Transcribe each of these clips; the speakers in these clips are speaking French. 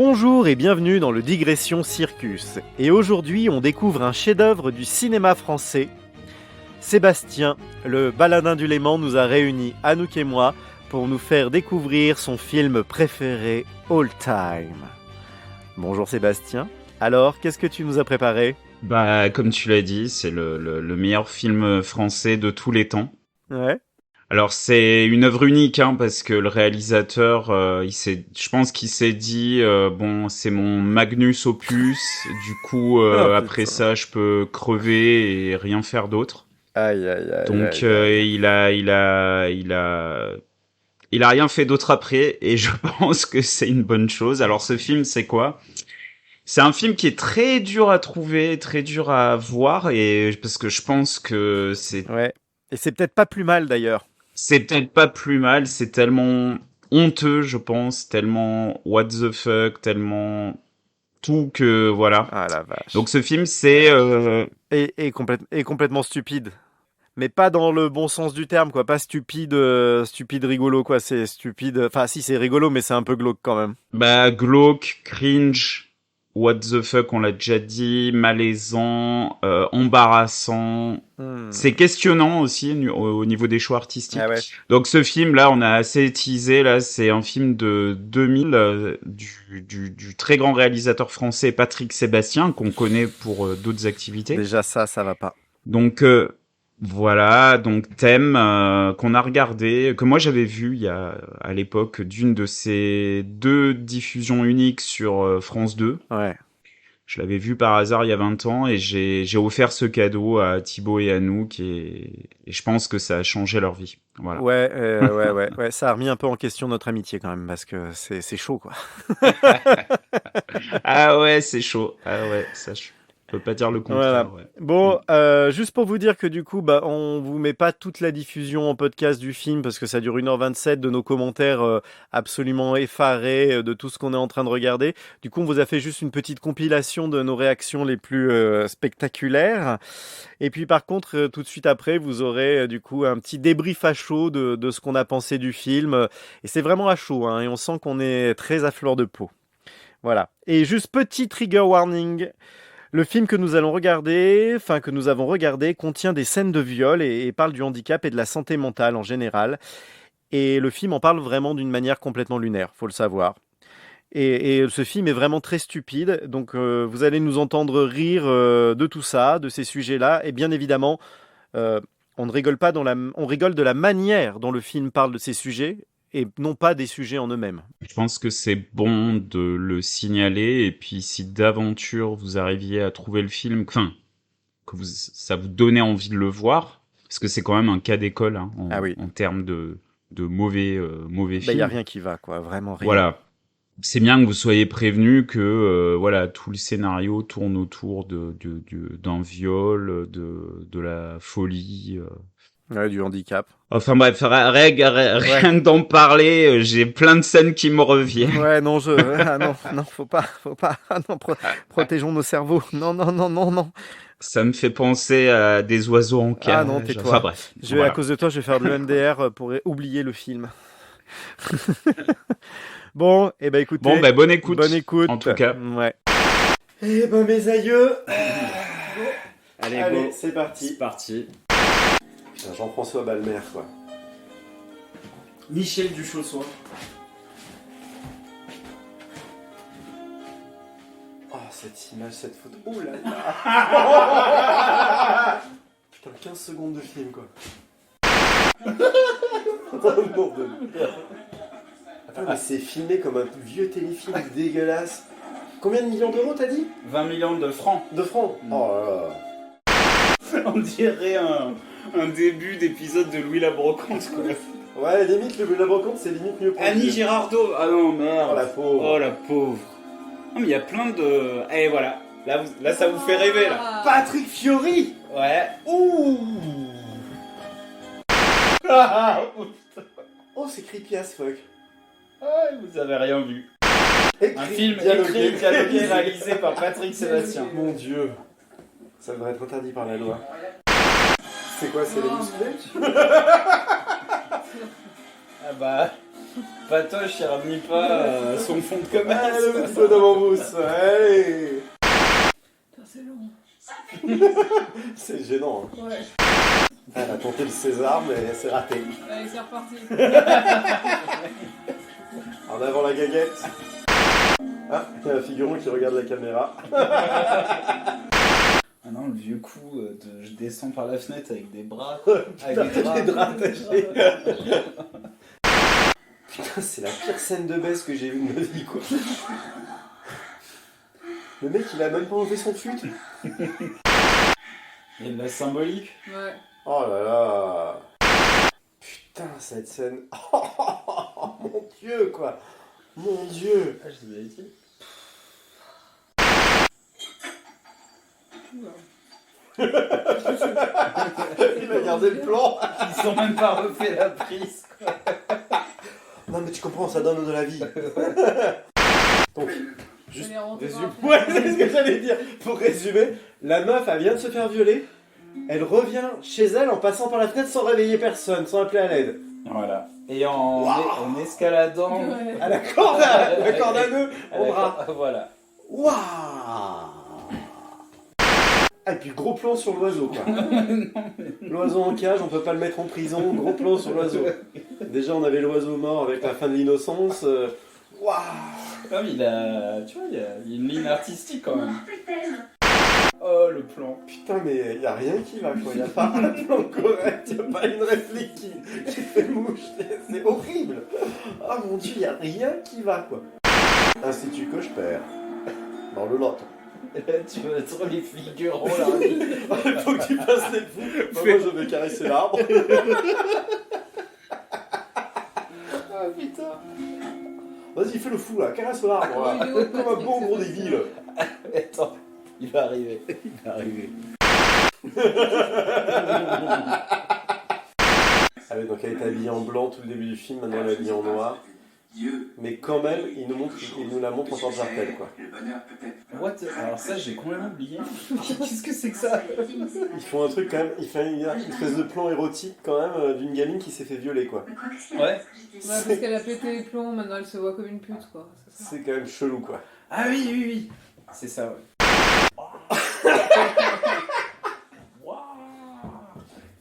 Bonjour et bienvenue dans le Digression Circus. Et aujourd'hui, on découvre un chef-d'œuvre du cinéma français. Sébastien, le baladin du Léman, nous a réunis, Anouk et moi, pour nous faire découvrir son film préféré all time. Bonjour Sébastien. Alors, qu'est-ce que tu nous as préparé ? Comme tu l'as dit, c'est le meilleur film français de tous les temps. Ouais. Alors c'est une œuvre unique, parce que le réalisateur, je pense qu'il s'est dit, bon, c'est mon magnus opus. Du coup, Oh après putain. ça, je peux crever et rien faire d'autre. Aïe aïe aïe Donc, aïe aïe. il a rien fait d'autre après, et je pense que c'est une bonne chose. Alors ce film, c'est quoi ? C'est un film qui est très dur à trouver, très dur à voir, et parce que je pense que Ouais. Et c'est peut-être pas plus mal d'ailleurs. c'est peut-être pas plus mal. C'est tellement honteux, je pense, tellement what the fuck, tellement tout que voilà. Ah la vache. Donc ce film, c'est Et complètement stupide. Mais pas dans le bon sens du terme, quoi. Pas stupide, stupide rigolo, quoi. C'est stupide. Enfin, si, c'est rigolo, mais c'est un peu glauque quand même. glauque, cringe, what the fuck, on l'a déjà dit, malaisant, embarrassant. C'est Hmm. questionnant aussi au niveau des choix Ah artistiques. ouais. Donc ce film là, on a assez teasé là, c'est un film de 2000 du très grand réalisateur français Patrick Sébastien qu'on connaît pour d'autres activités. Déjà ça va pas. Donc voilà, donc thème qu'on a regardé, que moi j'avais vu il y a à l'époque d'une de ces deux diffusions uniques sur France 2. Ouais. Je l'avais vu par hasard il y a 20 ans et j'ai offert ce cadeau à Thibaut et Anouk et je pense que ça a changé leur vie. Voilà. Ouais. Ça a remis un peu en question notre amitié quand même, parce que c'est chaud, quoi. Ah ouais, c'est chaud. Ah ouais, ça je peux pas dire le Voilà. contraire, ouais. Mm. Bon, juste pour vous dire que du coup, on vous met pas toute la diffusion en podcast du film parce que ça dure 1h27 de nos commentaires absolument effarés de tout ce qu'on est en train de regarder. Du coup, on vous a fait juste une petite compilation de nos réactions les plus spectaculaires. Et puis par contre, tout de suite après, vous aurez du coup un petit débrief à chaud de ce qu'on a pensé du film. Et c'est vraiment à chaud, hein, et on sent qu'on est très à fleur de peau. Voilà. Et juste petit trigger warning. Le film que nous allons regarder, enfin que nous avons regardé, contient des scènes de viol et parle du handicap et de la santé mentale en général. Et le film en parle vraiment d'une manière complètement lunaire, faut le savoir. Et ce film est vraiment très stupide, donc vous allez nous entendre rire de tout ça, de ces sujets-là, et bien évidemment, euh, on ne rigole pas on rigole de la manière dont le film parle de ces sujets, et non pas des sujets en eux-mêmes. Je pense que c'est bon de le signaler et puis si d'aventure vous arriviez à trouver le film, enfin, ça vous donnait envie de le voir, parce que c'est quand même un cas d'école Ah oui, en termes de mauvais il y a films. rien qui va, quoi, vraiment rien. Voilà. C'est bien que vous soyez prévenu que voilà, tout le scénario tourne autour d'un viol, de la folie. Ouais, du handicap. Enfin bref, Ouais. rien que d'en parler, j'ai plein de scènes qui me reviennent. Ouais, non, ah non, non, faut pas, ah non, protégeons nos cerveaux, non, non, non, non, non, Ça me fait penser à des oiseaux en ah non, cage. Enfin tais-toi, bref, à voilà. cause de toi, je vais faire de l'EMDR pour oublier le film. Bon, eh ben Bon, écoutez, bonne bonne écoute, en écoute, tout cas. ouais. Eh ben mes aïeux, Allez, allez, go. c'est parti. C'est parti. Putain, Jean-François Balmer, quoi. Michel Duchossois. Oh, cette image, cette photo, oh là là. Putain, 15 secondes de film, quoi. Oh, attends, mais c'est filmé comme un vieux téléfilm dégueulasse. Combien de millions d'euros t'as dit ? 20 millions de francs. De francs. Oh là là. On dirait un début d'épisode de Louis la Brocante, quoi. Ouais, limite, le la brocante, c'est limite mieux pour Annie lui. Girardot. Ah non, merde. Oh la pauvre. Oh la pauvre. Non mais il y a plein de... Eh voilà. Là ça vous fait rêver, là. Patrick Fiori. Ouais. Ouh. Oh, c'est creepy as fuck. Vous avez rien vu. Écrit, Un film dialogué. écrit, dialogué, réalisé par Patrick Sébastien. Mon dieu. Ça devrait être interdit par la loi. C'est quoi, c'est les musclés ? Ah bah... Patoche, il ramène pas son fond de commerce. Ah, le petit bonhomme en mousse. Allez. Putain, c'est long. C'est gênant. Hein. Ouais. Elle a tenté le César, mais c'est raté. Allez, c'est reparti. En avant la gaguette. Ah, il y a un figuron qui regarde la caméra. Ah non, le vieux coup de je descends par la fenêtre avec des bras. Avec des draps attachés. Putain, c'est la pire scène de baisse que j'ai vue de ma vie, quoi. Le mec, il a même pas enlevé son fut. Il y a de la symbolique. Ouais. Oh là là. Putain, cette scène. Oh, mon Dieu, quoi. Mon Dieu. Ah, je vous avais dit. Il a gardé le plan. Ils ont même pas refait la prise, quoi. Non, mais tu comprends, ça donne de la vie. Donc, juste Elle est rentrée dans résume. la Ouais, c'est ce que j'allais dire. Pour résumer, la meuf, elle vient de se faire violer. Elle revient chez elle en passant par la fenêtre sans réveiller personne, sans appeler à l'aide. Voilà. Et en, Wow. en escaladant. Ouais. À la corde à nœud, au bras. Voilà. Waouh. Ah, et puis gros plan sur l'oiseau, quoi. L'oiseau en cage, on peut pas le mettre en prison. Gros plan sur l'oiseau. Déjà, on avait l'oiseau mort avec la fin de l'innocence. Waouh. Ah, mais il a. Tu vois, il y a une ligne artistique quand même. Oh, le plan. Putain, mais y a rien qui va, quoi. Y a pas un plan correct, y a pas une réplique qui fait mouche. C'est horrible. Ah mon Dieu, y a rien qui va, quoi. Institut que je perds. Dans le lot. Tu veux trop les figurants là. Faut que tu passes les fous. Bah, moi, je vais caresser l'arbre. Ah putain. Vas-y, fais le fou là, caresse l'arbre. Ah, Là. oui, oui, Comme un bon gros débile. Attends, il va arriver. Il va arriver. Ah oui, donc elle est habillée en blanc tout le début du film, maintenant elle est habillée en noir. Mais quand même, il nous la montre en tant que jartel, quoi. What? Alors ça, j'ai complètement oublié. Qu'est-ce que c'est que ça? Ils font un truc quand même, il fait une espèce de plan érotique quand même d'une gamine qui s'est fait violer, quoi. Ouais. Ouais, parce qu'elle a pété les plombs, maintenant elle se voit comme une pute, quoi. C'est ça. C'est quand même chelou, quoi. Ah oui, oui, oui. C'est ça, ouais.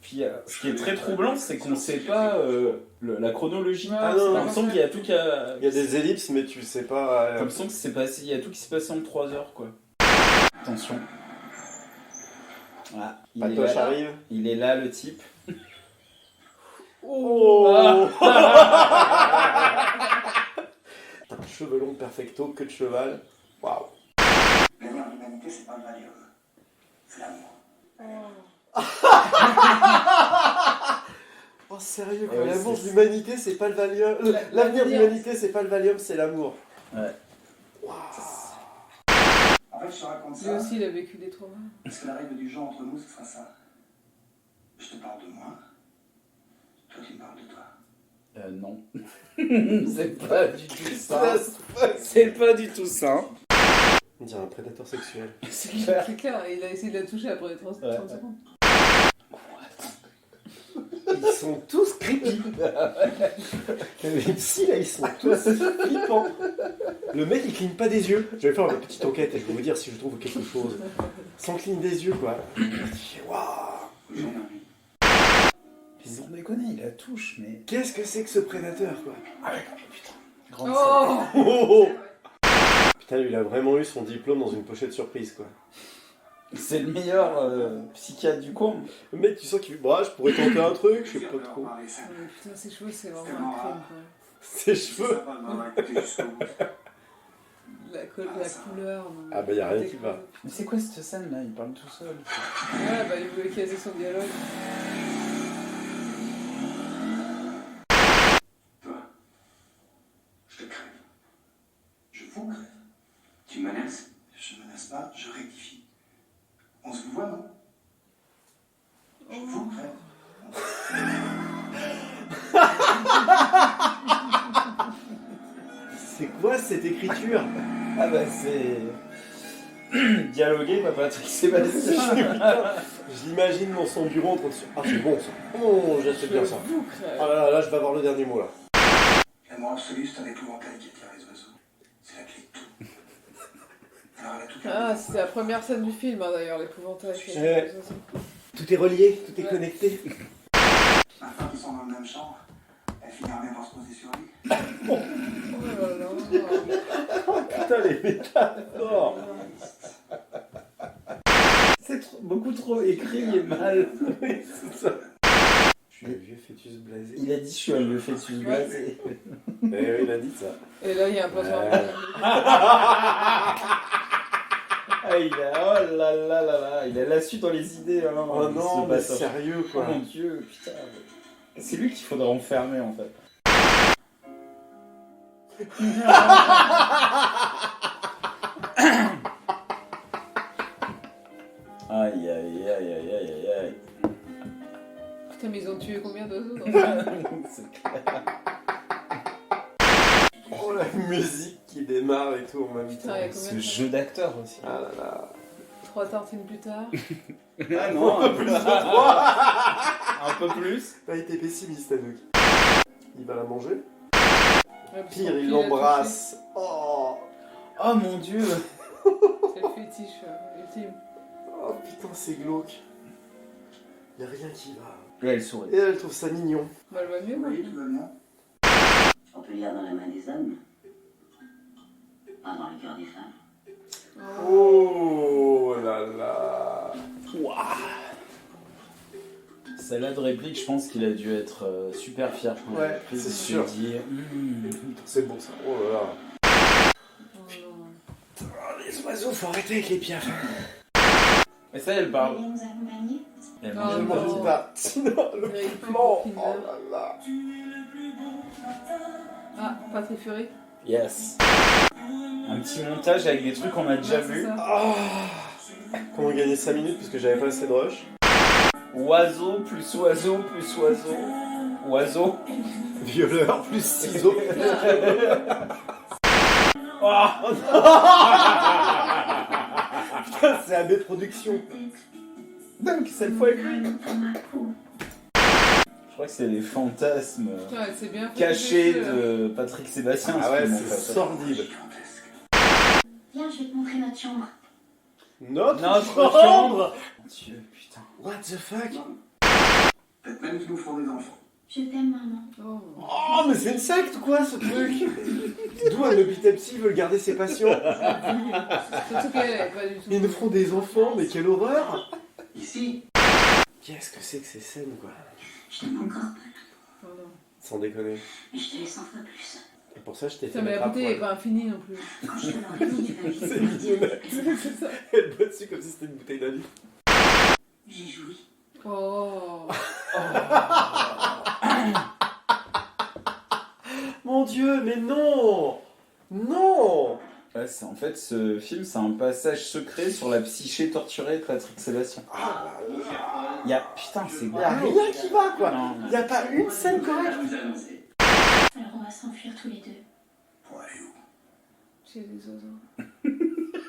Puis ce qui est très troublant, c'est qu'on sait pas la chronologie. Ah non, Comme ça, il y a tout qui a... Il y a des ellipses, mais tu sais pas. Comme ça, c'est passé, il y a tout qui s'est passé en 3 heures, quoi. Attention. Ah, Patoche arrive. il est là, le type. Oh. Putain, cheveux longs perfecto, queue de cheval. Waouh. L'avenir de l'humanité, c'est pas le valium. C'est l'amour. Oh sérieux, quoi. Ouais, L'amour c'est- de l'humanité, c'est pas le Valium. L'avenir de l'humanité, c'est pas le Valium, c'est l'amour. Ouais. Waouh. En fait, je te raconte Lui ça aussi, il a vécu des traumas. parce que la règle du jeu entre nous, ce sera ça. Je te parle de moi. Toi, tu me parles de toi. Non. C'est pas du tout ça. C'est pas du tout ça. On dirait un prédateur sexuel. C'est clair. C'est clair, il a essayé de la toucher après 30 Ouais. secondes. Ils sont tous creepy. Les psy là, ils sont tous flippants. Le mec il cligne pas des yeux. Je vais faire une petite enquête et je vais vous dire si je trouve quelque chose. Sans cligner des yeux, quoi. Waouh. Jour et nuit. Sans déconner, il la touche, mais. Qu'est-ce que c'est que ce prédateur, quoi? Ah ouais, putain. Grande Oh Oh, oh, oh. Putain, lui il a vraiment eu son diplôme dans une pochette surprise, quoi. C'est le meilleur psychiatre du coin. Le mec, tu sens qu'il bah, je pourrais tenter un truc, je sais pas trop. Mais putain, ses cheveux, c'est vraiment un crime, quoi. Ses cheveux. La couleur. non. Ah bah, y a rien qui va. Mais c'est quoi cette scène là? Il parle tout seul. Ouais, bah il voulait caser son dialogue. Toi, je te crève. Je vous crève. Tu me menaces? Je menace pas, je rectifie. On se voit, non? Je vous crève. C'est quoi cette écriture? Ah bah c'est. Dialoguer, ma Patrick Sébastien. Je l'imagine dans son bureau en train de se... Ah, c'est bon ça. Oh, j'achète bien ça. Vous crève. Ah là là, là, je vais avoir le dernier mot là. La L'amour absolu, c'est un épouvantail qui attire les oiseaux. C'est la clé de tout. Alors elle a tout Ah, c'est la première scène du film, hein, d'ailleurs, l'épouvantail. Ouais. Tout est relié, tout est connecté. Ma femme qui sont dans la même chambre, elle finira bien par se poser sur lui. Oh là là. Putain, les métaphores. C'est beaucoup trop écrit et mal. Oui, c'est ça. Je suis un vieux fœtus blasé. Il a dit je suis un vieux fœtus blasé. Eh oui, il a dit ça. Et là, il y a un peu Ah, il a, oh là là là là, il a la suite dans les idées. Hein, Oh non, mais sérieux quoi. Oh mon dieu, putain. C'est lui qu'il faudrait enfermer en fait. Aïe aïe aïe aïe aïe aïe. Putain, mais ils ont tué combien d'oiseaux dans C'est clair. Oh la musique qui démarre et tout en même Putain, temps. il y a combien Ce de jeu d'acteur aussi. Ah là là. 3 tartines plus tard. Ah non, un peu plus de 3. Un peu plus. T'as été pessimiste, Anouk. Il va la manger. Ouais, parce Pire, qu'on il pile l'embrasse. Oh. Oh mon dieu. C'est le fétiche ultime. Oh putain, c'est glauque. Y a rien qui va. Là, elle sourit. Et elle trouve ça mignon. Bah, elle va mieux, Oui, maintenant. tout va bien. On peut lire dans la main des hommes, pas dans le cœur des femmes. Oh là là. Celle-là de réplique, je pense qu'il a dû être super fier. Quand il a Ouais, pris, c'est il s'est sûr. dit, C'est bon ça. Oh là là. Oh non. Oh, les oiseaux, faut arrêter avec les piafs. Mais ça, elle parle. nous accompagner. Elle Oh, mange Je le m'en non. dis pas. Sinon, le Il arrive plus plan. pour Oh qu'il là là. Ah, Patrick Fury. Yes. Un petit montage avec des trucs qu'on a déjà Ouais, c'est vus. ça. Ah. Comment gagner 5 minutes parce que j'avais pas assez de rush. Oiseau plus oiseau plus oiseau. Oiseau. Violeur plus ciseaux. Oh Putain, c'est AB Productions. Donc cette fois avec lui. Je crois que c'est les fantasmes Putain, elle s'est bien fait cachés toucher, de Patrick Sébastien. Ah ouais, ce film, en c'est fait. sordide. Viens, je vais te montrer notre chambre. Notre Notre chambre. chambre. Mon Dieu, putain. What the fuck. Peut-être même qu'ils nous feront des enfants. Je t'aime, maman. Oh. Oh, mais c'est une secte ou quoi ce truc. D'où un hôpital psy veut garder ses patients. Surtout qu'elle est pas du tout. Ils nous feront des enfants, mais quelle horreur. Ici, Qu'est-ce que c'est que ces scènes quoi. Je t'aime encore pas, Oh non. Sans déconner. mais je te laisse 100 fois plus. Et pour ça je t'ai fait Putain, mais la mettre à bouteille est poil. pas infinie non plus. Quand je te l'aurai dit, tu vas C'est laisser mignonnette. C'est ça. Elle boit dessus comme si c'était une bouteille d'alu. J'ai joui. Oh. Mon Dieu, mais non. Non. Ouais, en fait, ce film, c'est un passage secret sur la psyché torturée de Patrick Sébastien. Ah là là. Il y a... Putain, c'est Y a rien qui va quoi. Non, Y a pas une scène correcte. Alors on va s'enfuir tous les deux. pour aller où? Chez les oiseaux.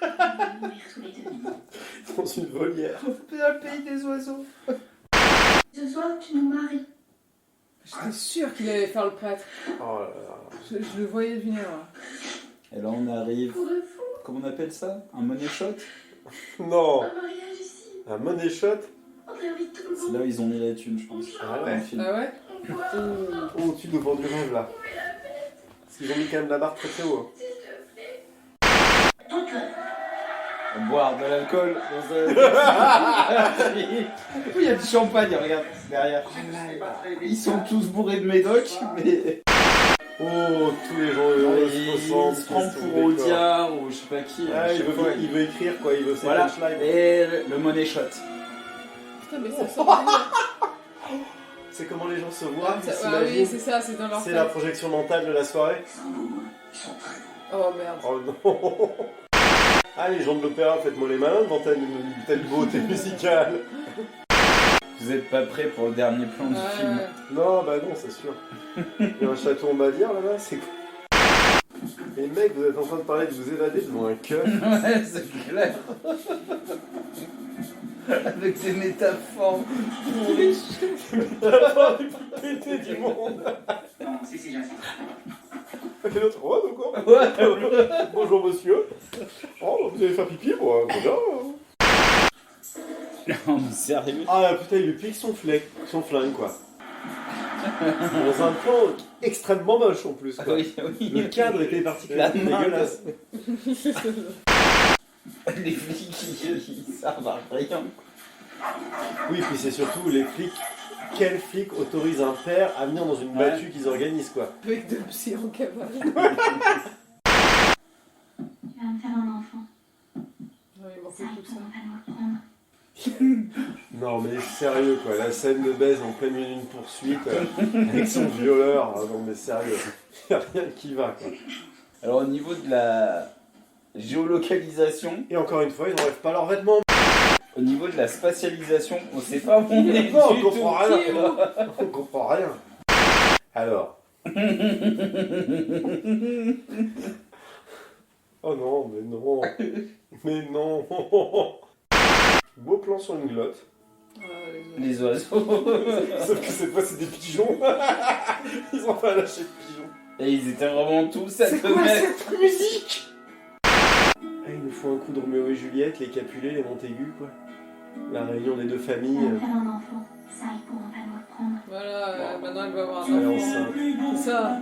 On va mourir tous les deux. Dans une volière. un pays des oiseaux. Ce soir, tu nous maries. J'étais sûre qu'il allait faire le prêtre. Oh là là. Je le voyais venir. Là. Et là, on arrive... Pour le fou, Comment on appelle ça? Un money shot? Non. un mariage ici. Un money shot. On invite tout le C'est monde. là où ils ont mis la thune, je pense. Ah Dans ouais. le film. Ah ouais? Oh, tu nous vends du rêve là. Parce qu'ils ont mis quand même la barre très très haut. Ton cœur. Boire de l'alcool dans un... Oui, il y a du champagne, regarde, derrière. Ils sont tous bourrés de médoc, mais... Oh, tous les gens heureux Il se ressemblent. se prend pour Audiard ou je sais pas qui. Ah, à chaque fois, il veut écrire quoi, il veut ses Voilà, punchlines. et le money shot. Putain, mais ça sort de C'est comment les gens se voient, ils Ah oui, s'imaginent. c'est ça, c'est dans leur C'est la tête. projection mentale de la soirée. Ils sont beaux, hein. Ils sont très beaux. Oh merde. Oh non. Ah, les gens de l'opéra, faites-moi les malins devant telle beauté musicale. Vous êtes pas prêts pour le dernier plan du film. Ouais. Non, bah non, c'est sûr. Il y a un château en Bavière là-bas, c'est quoi? Et mec, vous êtes en train de parler de vous évader devant un keuf. Ouais, c'est clair. Avec ses métaphores pourries. Pété du monde. Non, si, j'insiste. Et l'autre, oh, d'accord. Ouais. Bonjour monsieur. Oh, vous allez faire pipi, bon, très bien. Non, mais sérieux. Ah putain, il lui pique son flingue, quoi. Dans un plan extrêmement moche en plus, quoi. Oui, oui. Le cadre était particulièrement La main, dégueulasse. Les flics, ils servent à rien. Oui, puis c'est surtout les flics. Quel flic autorise un père à venir dans une battue qu'ils organisent, quoi? Avec deux psy en cavale. Tu vas me faire un enfant. Ouais, il manque Ça, tout ils ça. pourront pas nous le prendre. Non mais sérieux, quoi, la scène de baise en pleine milieu d'une poursuite avec son violeur, ah, non mais sérieux, y a rien qui va, quoi. Alors au niveau de la géolocalisation, Et encore une fois, ils n'enlèvent pas leurs vêtements. au niveau de la spatialisation, on sait pas où on est Non, on du comprend tout. rien. On comprend rien. Alors. Oh non, mais non. Mais non. Beau plan sur une glotte. Ah, Les oiseaux. Sauf que cette fois, c'est des pigeons. Ils ont pas lâché de pigeons. Et ils étaient vraiment tous à C'est 2 quoi mètres. cette musique? Ah, il nous faut un coup de Roméo et Juliette, les Capulet, les Montaigu, quoi. La réunion des deux Tu familles. vas me faire un enfant. Ça, ils pourront pas nous le prendre. Voilà, maintenant elle va avoir Elle est un enfant. enceinte. C'est ça,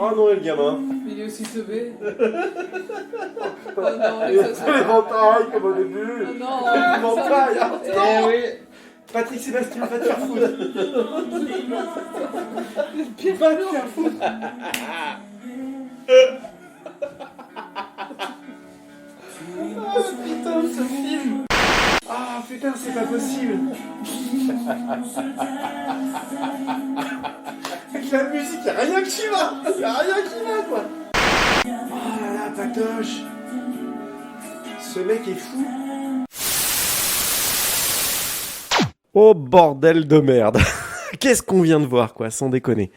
Oh non, et le gamin. il est aussi teubé. Oh non, Il ça, a ça- fait l'éventail comme au début. Oh non, L'éventail, ça- ah, Eh non. oui. Patrick Sébastien, va te faire foutre. le pire Va te faire foutre. Putain, ce film. Ah putain, c'est pas possible. Avec la musique, y'a rien qui va. Y'a rien qui va, quoi. Oh là là, Patoche. Ce mec est fou. Oh bordel de merde. Qu'est-ce qu'on vient de voir, quoi, sans déconner.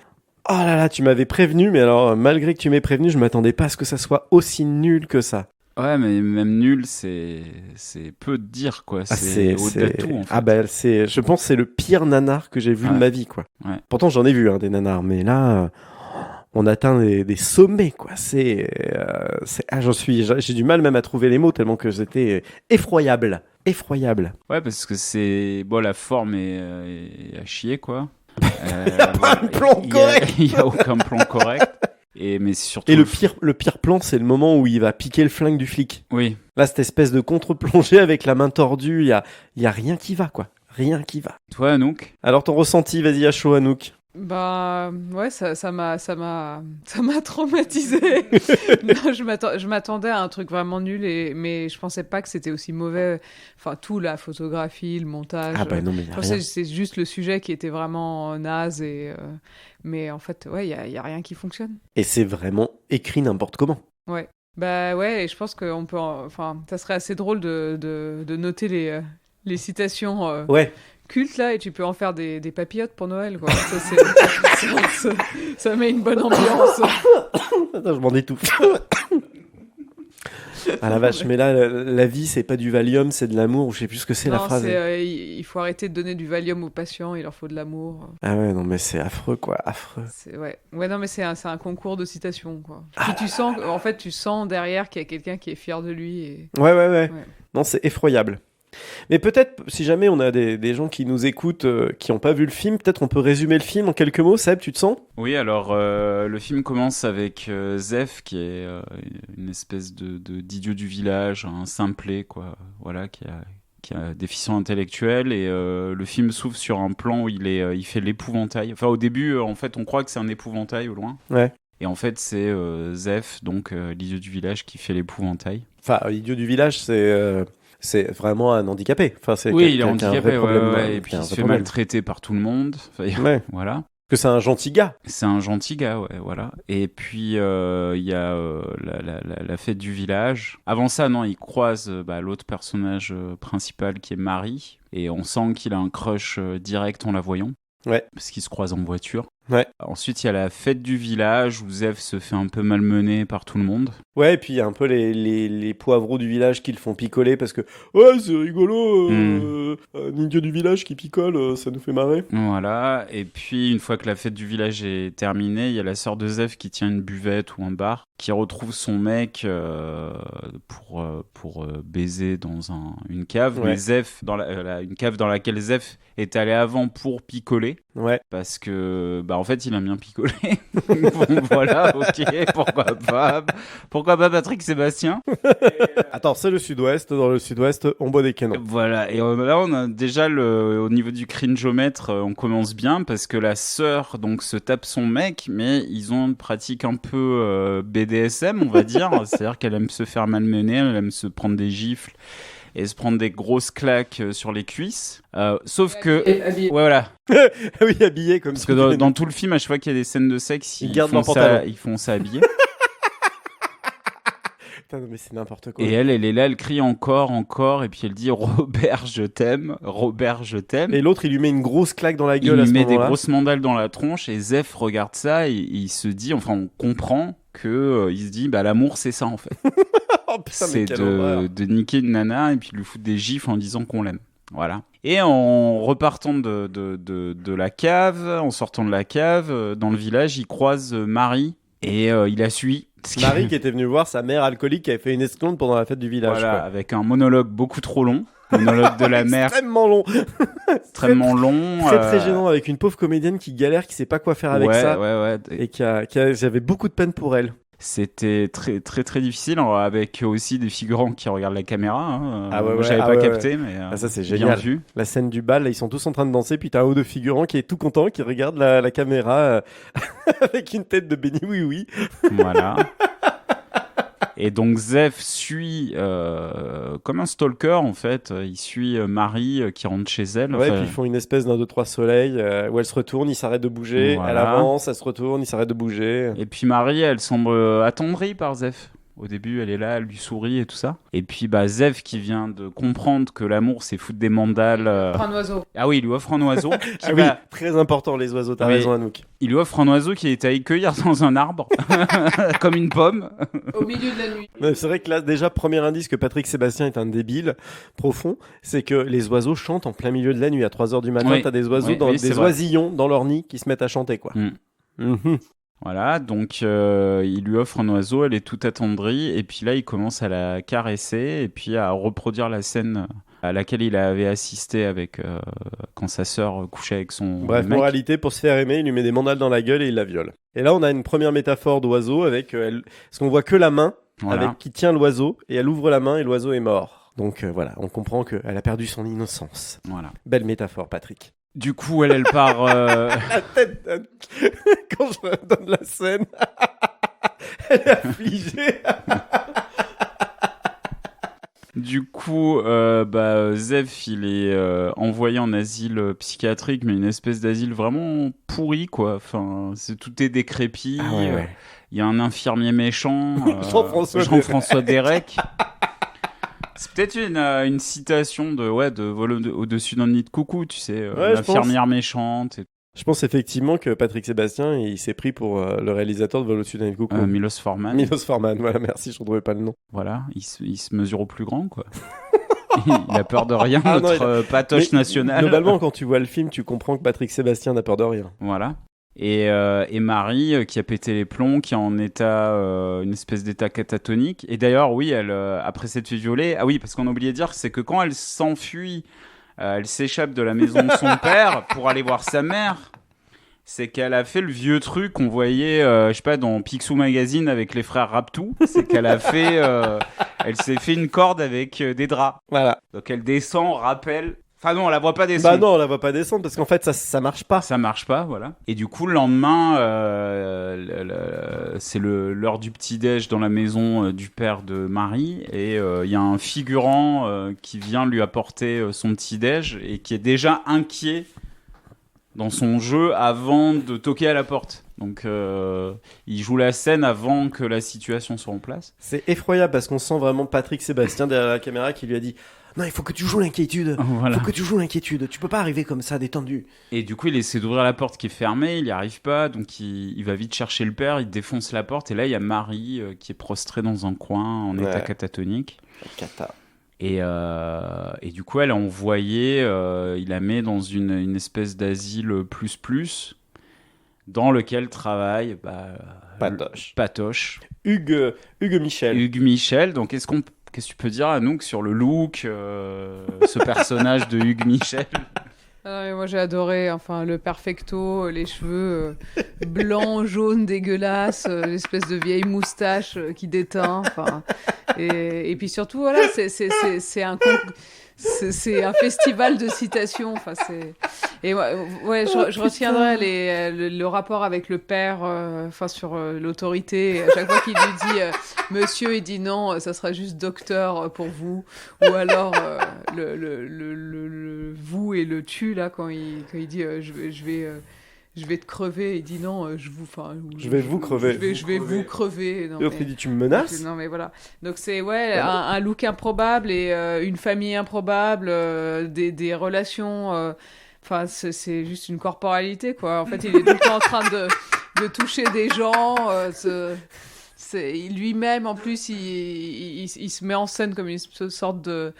Oh là là, tu m'avais prévenu, mais alors, malgré que tu m'aies prévenu, je m'attendais pas à ce que ça soit aussi nul que ça. Ouais, mais même nul, c'est peu de dire, quoi. Ah, C'est au-delà de tout, en fait. Ah bah, je pense que c'est le pire nanar que j'ai vu de Ouais. ma vie, quoi. Ouais. Pourtant, j'en ai vu, hein, des nanars, mais là, on atteint des sommets, quoi. Ah, j'ai du mal même à trouver les mots, tellement que c'était effroyable. Effroyable. Ouais, parce que c'est... Bon, la forme est à chier, quoi. pas de plan correct. Il y a aucun plan correct. Mais surtout... Et le pire plan, c'est le moment où il va piquer le flingue du flic. Oui. Là, cette espèce de contre-plongée avec la main tordue, il y a rien qui va, quoi. Rien qui va. Toi, Anouk? Alors, ton ressenti, vas-y, à chaud, Anouk. Bah ouais, ça m'a traumatisé. Non, je m'attendais à un truc vraiment nul, mais je pensais pas que c'était aussi mauvais. Enfin, tout, la photographie, le montage. Ah bah non, mais il y a Je rien. pensais que c'est juste le sujet qui était vraiment naze, mais en fait, ouais, il y a rien qui fonctionne. Et c'est vraiment écrit n'importe comment. Ouais. Bah ouais, et je pense qu'on peut... Enfin, ça serait assez drôle de noter les citations Ouais. cultes, là, et tu peux en faire des papillotes pour Noël, quoi. Ça met une bonne ambiance. Attends, je m'en étouffe. Ah la vache, mais là, la vie, c'est pas du Valium, c'est de l'amour, ou je sais plus ce que c'est la Non, phrase. il faut arrêter de donner du Valium aux patients, il leur faut de l'amour. Ah ouais, non, mais c'est affreux, quoi, affreux. Ouais, non, mais c'est un concours de citations, quoi. Puis tu sens, en fait, tu sens derrière qu'il y a quelqu'un qui est fier de lui. Et... Ouais. Ouais. Non, c'est effroyable. Mais peut-être, si jamais on a des gens qui nous écoutent, qui n'ont pas vu le film, peut-être on peut résumer le film en quelques mots. Seb, tu te sens? Oui, alors le film commence avec Zef, qui est une espèce d'idiot du village, un simplet, quoi, voilà, qui a déficient intellectuel, et le film s'ouvre sur un plan où il fait l'épouvantail. Enfin, au début, en fait, on croit que c'est un épouvantail au loin. Ouais. Et en fait, c'est Zef, donc l'idiot du village, qui fait l'épouvantail. Enfin, l'idiot du village, c'est vraiment un handicapé. Enfin, c'est Oui, il est quelqu'un qui a un vrai handicapé, problème, ouais, et qui puis a un il se vrai fait problème. maltraiter par tout le monde. Enfin, Ouais. voilà. Que c'est un gentil gars. C'est un gentil gars, ouais, voilà. Et puis, il y a la fête du village. Avant ça, non, il croise l'autre personnage principal qui est Marie. Et on sent qu'il a un crush direct en la voyant. Ouais. Parce qu'ils se croisent en voiture. Ouais. Ensuite, il y a la fête du village où Zev se fait un peu malmener par tout le monde. Ouais, et puis il y a un peu les poivreaux du village qui le font picoler parce que ouais, c'est rigolo, un idiot du village qui picole, ça nous fait marrer. Voilà, et puis une fois que la fête du village est terminée, il y a la sœur de Zev qui tient une buvette ou un bar, qui retrouve son mec pour baiser dans une cave. Ouais. Mais Zev, une cave dans laquelle Zev est allé avant pour picoler. Ouais. Parce que, en fait, il aime bien picoler. Bon, voilà, ok, pourquoi pas Patrick Sébastien. Attends, c'est le sud-ouest. Dans le sud-ouest, on boit des canons. Voilà, et là, on a déjà au niveau du cringeomètre, on commence bien parce que la sœur donc se tape son mec, mais ils ont une pratique un peu BDSM, on va dire. C'est-à-dire qu'elle aime se faire malmener, elle aime se prendre des gifles et se prendre des grosses claques sur les cuisses. Sauf que... Habillé. Ouais, voilà. Oui, habillé comme Parce que dans tout le film, à chaque fois qu'il y a des scènes de sexe, Ils gardent leur pantalon. ils font ça habillé. Putain, non, mais c'est n'importe quoi. Et elle est là, elle crie encore, et puis elle dit Robert, je t'aime. Et l'autre, il lui met une grosse claque dans la Il gueule à lui ce met des moment-là. grosses mandales dans la tronche, et Zef regarde ça, et il se dit, enfin, on comprend que il se dit, l'amour, c'est ça, en fait. Oh putain, mais C'est quelle horreur. de niquer une nana, et puis lui foutre des gifles en disant qu'on l'aime. Voilà. Et en repartant de la cave, en sortant de la cave, dans le village, il croise Marie, et il la suit. Marie qui était venue voir sa mère alcoolique qui avait fait une escompte pendant la fête du village. Voilà, quoi. avec un monologue beaucoup trop long. Monologue de la mère Extrêmement long. extrêmement long. Très gênant avec une pauvre comédienne qui galère, qui sait pas quoi faire avec ça. Ouais. Et j'avais beaucoup de peine pour elle. C'était très très très difficile, avec aussi des figurants qui regardent la caméra. Hein. Ah ouais, J'avais pas capté, mais ça c'est bien génial. vu. La scène du bal, là, ils sont tous en train de danser, puis t'as un haut de figurant qui est tout content, qui regarde la caméra avec une tête de béni oui oui. Voilà. Et donc Zef suit comme un stalker en fait. Il suit Marie qui rentre chez elle. Ouais, Enfin, puis ils font une espèce d'un 2-3 soleil où elle se retourne, il s'arrête de bouger, Voilà. elle avance, elle se retourne, il s'arrête de bouger. Et puis Marie, elle semble attendrie par Zef. Au début, elle est là, elle lui sourit et tout ça. Et puis Zef qui vient de comprendre que l'amour c'est foutre des mandales. Prends un oiseau. Ah oui, il lui offre un oiseau. Ah oui, très important les oiseaux, t'as Oui. raison Anouk. Il lui offre un oiseau qui est à cueillir dans un arbre, comme une pomme. Au milieu de la nuit. Mais c'est vrai que là, déjà, premier indice que Patrick Sébastien est un débile profond, c'est que les oiseaux chantent en plein milieu de la nuit. À 3h du matin, Oui. t'as des oiseaux, Oui, c'est des vrai. oisillons dans leur nid qui se mettent à chanter, quoi. Mm. Mhm. Voilà, donc il lui offre un oiseau, elle est toute attendrie, et puis là il commence à la caresser, et puis à reproduire la scène à laquelle il avait assisté avec quand sa sœur couchait avec son Bref, mec. moralité, pour se faire aimer, il lui met des mandales dans la gueule et il la viole. Et là, on a une première métaphore d'oiseau avec, parce qu'on voit que la main Voilà. avec qui tient l'oiseau, et elle ouvre la main et l'oiseau est mort. Donc voilà, on comprend qu'elle a perdu son innocence. Voilà. Belle métaphore, Patrick. Du coup, elle part... La tête quand je donne la scène, elle est affligée. Du coup, Zef, il est envoyé en asile psychiatrique, mais une espèce d'asile vraiment pourri, quoi. Enfin, tout est décrépi. Ah ouais. Il y a un infirmier méchant, Jean-François Derek. C'est peut-être une citation de Vol au-dessus d'un nid de coucou, tu sais, Ouais, l'infirmière méchante. Je pense effectivement que Patrick Sébastien, il s'est pris pour le réalisateur de Vol au-dessus d'un nid de coucou. Milos Forman. Milos Forman, voilà, merci, je ne trouvais pas le nom. Voilà, il se mesure au plus grand, quoi. Il a peur de rien, Ah non, notre patoche Mais nationale. Globalement, quand tu vois le film, tu comprends que Patrick Sébastien n'a peur de rien. Voilà. Et Marie, qui a pété les plombs, qui est en état, une espèce d'état catatonique. Et d'ailleurs, oui, elle, après s'être fait violer, ah oui, parce qu'on a oublié de dire, c'est que quand elle s'enfuit, elle s'échappe de la maison de son père pour aller voir sa mère. C'est qu'elle a fait le vieux truc qu'on voyait, je sais pas, dans Picsou Magazine avec les frères Raptou. C'est qu'elle a fait, elle s'est fait une corde avec des draps. Voilà. Donc elle descend, rappelle. Enfin non, on la voit pas descendre. Bah non, on la voit pas descendre parce qu'en fait, ça marche pas. Ça marche pas, voilà. Et du coup, le lendemain, c'est l'heure du petit-déj dans la maison du père de Marie. Et il y a un figurant qui vient lui apporter son petit-déj et qui est déjà inquiet dans son jeu avant de toquer à la porte. Donc, il joue la scène avant que la situation soit en place. C'est effroyable parce qu'on sent vraiment Patrick Sébastien derrière la caméra qui lui a dit non, il faut que tu joues l'inquiétude. Voilà. Faut que tu joues l'inquiétude. Tu peux pas arriver comme ça, détendu. Et du coup, il essaie d'ouvrir la porte qui est fermée, il n'y arrive pas, donc il va vite chercher le père, il défonce la porte, et là, il y a Marie qui est prostrée dans un coin en état catatonique. Cata. Et du coup, elle a envoyé, il la met dans une espèce d'asile plus, dans lequel travaille Patoche. Hugues Michel. Hugues Michel. Donc, qu'est-ce que tu peux dire, Anouk, sur le look, ce personnage de Hugues Michel? Ah, mais moi j'ai adoré, enfin le perfecto, les cheveux blancs, jaunes, dégueulasses, l'espèce de vieille moustache qui déteint, enfin et puis surtout voilà, c'est un festival de citations, enfin c'est et ouais je retiendrai le rapport avec le père, enfin sur l'autorité. À chaque fois qu'il lui dit monsieur, il dit non, ça sera juste docteur pour vous, ou alors le vous et le tu là quand il dit je vais te crever, il dit non, je vais vous crever. Je vais vous crever. Non, et l'autre il dit tu me menaces. Non mais voilà. Donc c'est un look improbable et une famille improbable, des relations. Enfin c'est juste une corporalité quoi. En fait il est tout le temps en train de toucher des gens. Lui-même, en plus, il se met en scène comme une sorte de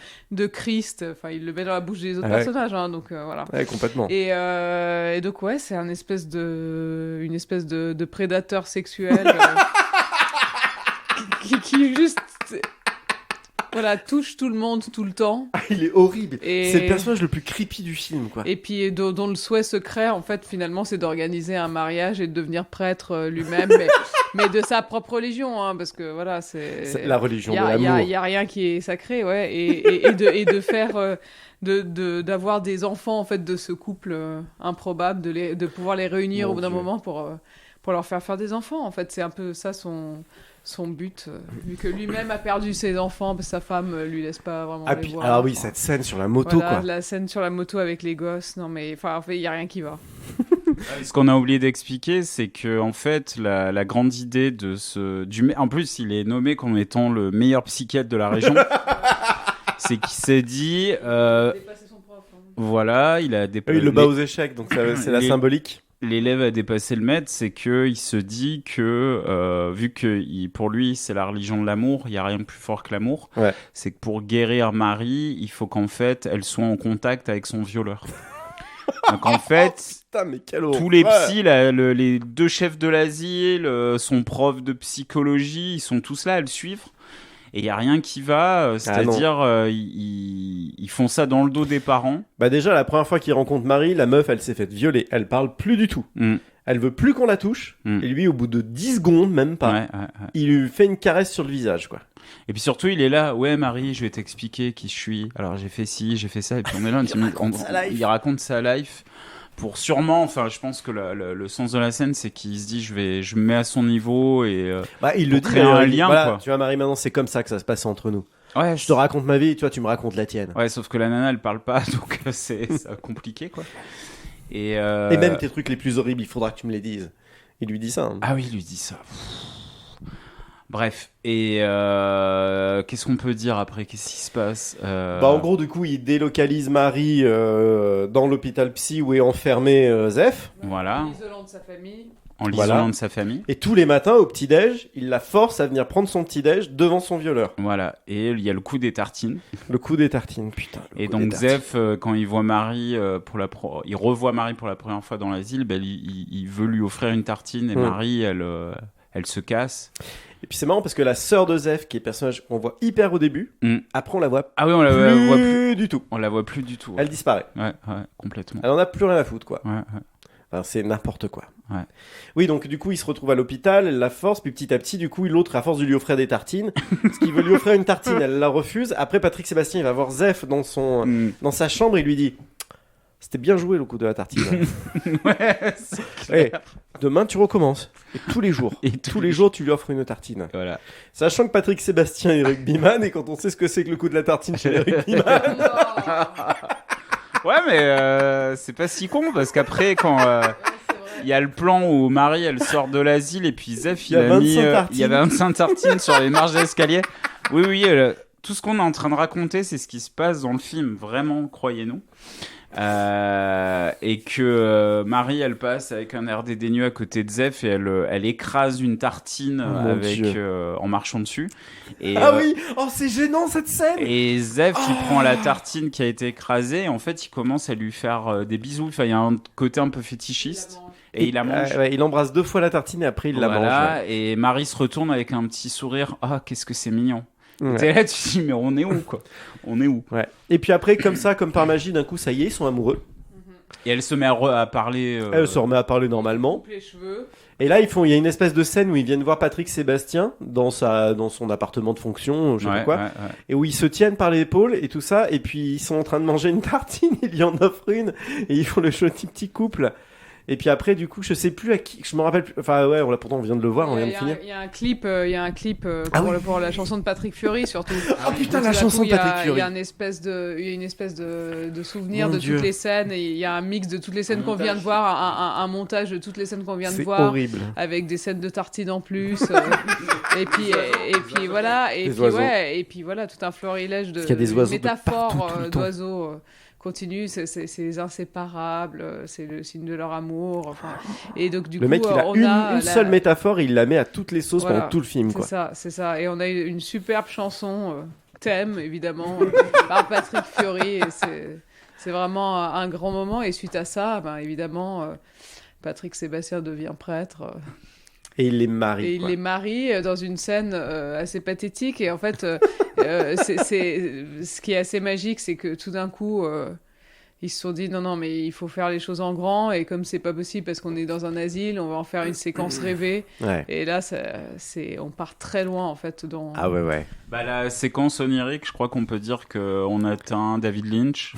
Christ. Enfin, il le met dans la bouche des autres personnages. Hein, donc, voilà. Ouais, complètement. Et donc, c'est une espèce de prédateur sexuel qui juste... Voilà, touche tout le monde tout le temps. Ah, il est horrible. C'est le personnage le plus creepy du film, quoi. Et puis, dont le souhait secret, en fait, finalement, c'est d'organiser un mariage et de devenir prêtre lui-même, mais de sa propre religion, hein, parce que voilà, c'est la religion de l'amour. Il y a rien qui est sacré, ouais, et de faire, d'avoir des enfants en fait de ce couple improbable, de pouvoir les réunir au bout d'un moment pour leur faire des enfants. En fait, c'est un peu ça son but, vu que lui-même a perdu ses enfants, parce que sa femme lui laisse pas vraiment les voir. Alors oui, cette scène sur la moto, voilà, quoi. La scène sur la moto avec les gosses, non mais en fait, il y a rien qui va. Ce qu'on a oublié d'expliquer, c'est que en fait, la grande idée de en plus, il est nommé comme étant le meilleur psychiatre de la région. C'est qu'il s'est dit, Il a dépassé son prof. Hein. Voilà, il a dépassé. Il le bat aux échecs, donc c'est la symbolique. L'élève a dépassé le maître, c'est que il se dit que vu que pour lui c'est la religion de l'amour, il y a rien de plus fort que l'amour. Ouais. C'est que pour guérir Marie, il faut qu'en fait elle soit en contact avec son violeur. Donc en fait, putain, mais quel tous les psys, les deux chefs de l'asile, son prof de psychologie, ils sont tous là à le suivre. Et il n'y a rien qui va, c'est-à-dire ils font ça dans le dos des parents. Bah déjà, la première fois qu'il rencontre Marie, la meuf, elle s'est faite violer. Elle parle plus du tout. Elle veut plus qu'on la touche. Et lui, au bout de 10 secondes, même pas, il lui fait une caresse sur le visage, quoi. Et puis surtout, il est là, ouais Marie, je vais t'expliquer qui je suis. Alors j'ai fait ci, j'ai fait ça. Et puis on est là, il raconte sa life. Pour sûrement, enfin, je pense que le sens de la scène, c'est qu'il se dit, je me mets à son niveau et il le dit, créer un lien, voilà, quoi. Tu vois, Marie, maintenant, c'est comme ça que ça se passe entre nous. Ouais, je te raconte ma vie, tu me racontes la tienne. Ouais, sauf que la nana, elle parle pas, donc c'est compliqué, quoi. Et même tes trucs les plus horribles, il faudra que tu me les dises. Il lui dit ça. Hein. Ah oui, il lui dit ça. Bref, et qu'est-ce qu'on peut dire après? Qu'est-ce qui se passe? En gros, du coup, il délocalise Marie dans l'hôpital psy où est enfermé Zef. Voilà. En l'isolant de sa famille. En l'isolant de sa famille. Et tous les matins, au petit-déj, il la force à venir prendre son petit-déj devant son violeur. Voilà, et il y a le coup des tartines. Le coup des tartines, putain. Et donc Zef, quand il voit Marie, il revoit Marie pour la première fois dans l'asile, il veut lui offrir une tartine, et Marie, elle se casse. Et puis c'est marrant parce que la sœur de Zef, qui est le personnage qu'on voit hyper au début, après on la voit on la voit plus du tout. On la voit plus du tout. Elle disparaît. Ouais, complètement. Elle en a plus rien à foutre, quoi. Ouais. Enfin, c'est n'importe quoi. Ouais. Oui, donc du coup, il se retrouve à l'hôpital, elle la force, puis petit à petit, du coup, l'autre, à force de lui offrir des tartines, parce qu'il veut lui offrir une tartine, elle la refuse. Après, Patrick Sébastien, il va voir Zef dans sa chambre, et il lui dit... C'était bien joué le coup de la tartine. Ouais, c'est clair. Demain, tu recommences. Et tous les jours. Tous les jours, tu lui offres une tartine. Voilà. Sachant que Patrick Sébastien est rugbyman, et quand on sait ce que c'est que le coup de la tartine chez les rugbyman... Ouais, mais c'est pas si con, parce qu'après, quand... Il y a le plan où Marie, elle sort de l'asile et puis Zef, Il y a 25 il y a 25 tartines sur les marches d'escalier. Oui, tout ce qu'on est en train de raconter, c'est ce qui se passe dans le film, vraiment, croyez-nous. Et que Marie, elle passe avec un air dédaigneux à côté de Zef et elle écrase une tartine en marchant dessus. Et, Oui, oh c'est gênant cette scène. Et Zef, il prend la tartine qui a été écrasée et en fait, il commence à lui faire des bisous. Enfin, il y a un côté un peu fétichiste. Et il la mange. Il embrasse 2 fois la tartine et après il la mange. Ouais. Et Marie se retourne avec un petit sourire. Ah, qu'est-ce que c'est mignon. Ouais. T'es là, tu te dis, mais on est où, quoi? On est où? Ouais. Et puis après, comme ça, comme par magie, d'un coup, ça y est, ils sont amoureux. Et elle se met à parler. Elle se remet à parler normalement. Coupe les cheveux. Et là, il y a une espèce de scène où ils viennent voir Patrick Sébastien dans son appartement de fonction, je sais pas quoi, et où ils se tiennent par l'épaule et tout ça, et puis ils sont en train de manger une tartine, il lui en offre une, et ils font le joli petit couple. Et puis après, du coup, je sais plus à qui, je me rappelle plus. Enfin, ouais, pourtant on vient de le voir, on vient de finir. Il y a un clip pour la chanson de Patrick Fiori surtout. Oh putain, la chanson de Patrick Fiori. Il y a une espèce de souvenir de toutes les scènes. Et il y a un mix de toutes les scènes qu'on vient de voir, un montage de toutes les scènes qu'on vient de voir. C'est horrible. Avec des scènes de tartines en plus. et puis voilà. Et puis voilà, tout un florilège de métaphores d'oiseaux. Continue, c'est inséparable, c'est le signe de leur amour. Enfin, et donc du le coup, mec, il a une seule métaphore, il la met à toutes les sauces pendant tout le film. C'est ça. Et on a une superbe chanson, thème évidemment, par Patrick Fiori. Et c'est vraiment un grand moment. Et suite à ça, évidemment, Patrick Sébastien devient prêtre. Et il les marie. Et il les marie dans une scène assez pathétique. Et en fait, ce qui est assez magique, c'est que tout d'un coup, ils se sont dit non, mais il faut faire les choses en grand. Et comme c'est pas possible parce qu'on est dans un asile, on va en faire une séquence rêvée. Ouais. Et là, on part très loin en fait. Ah ouais. La séquence onirique, je crois qu'on peut dire qu'on atteint David Lynch.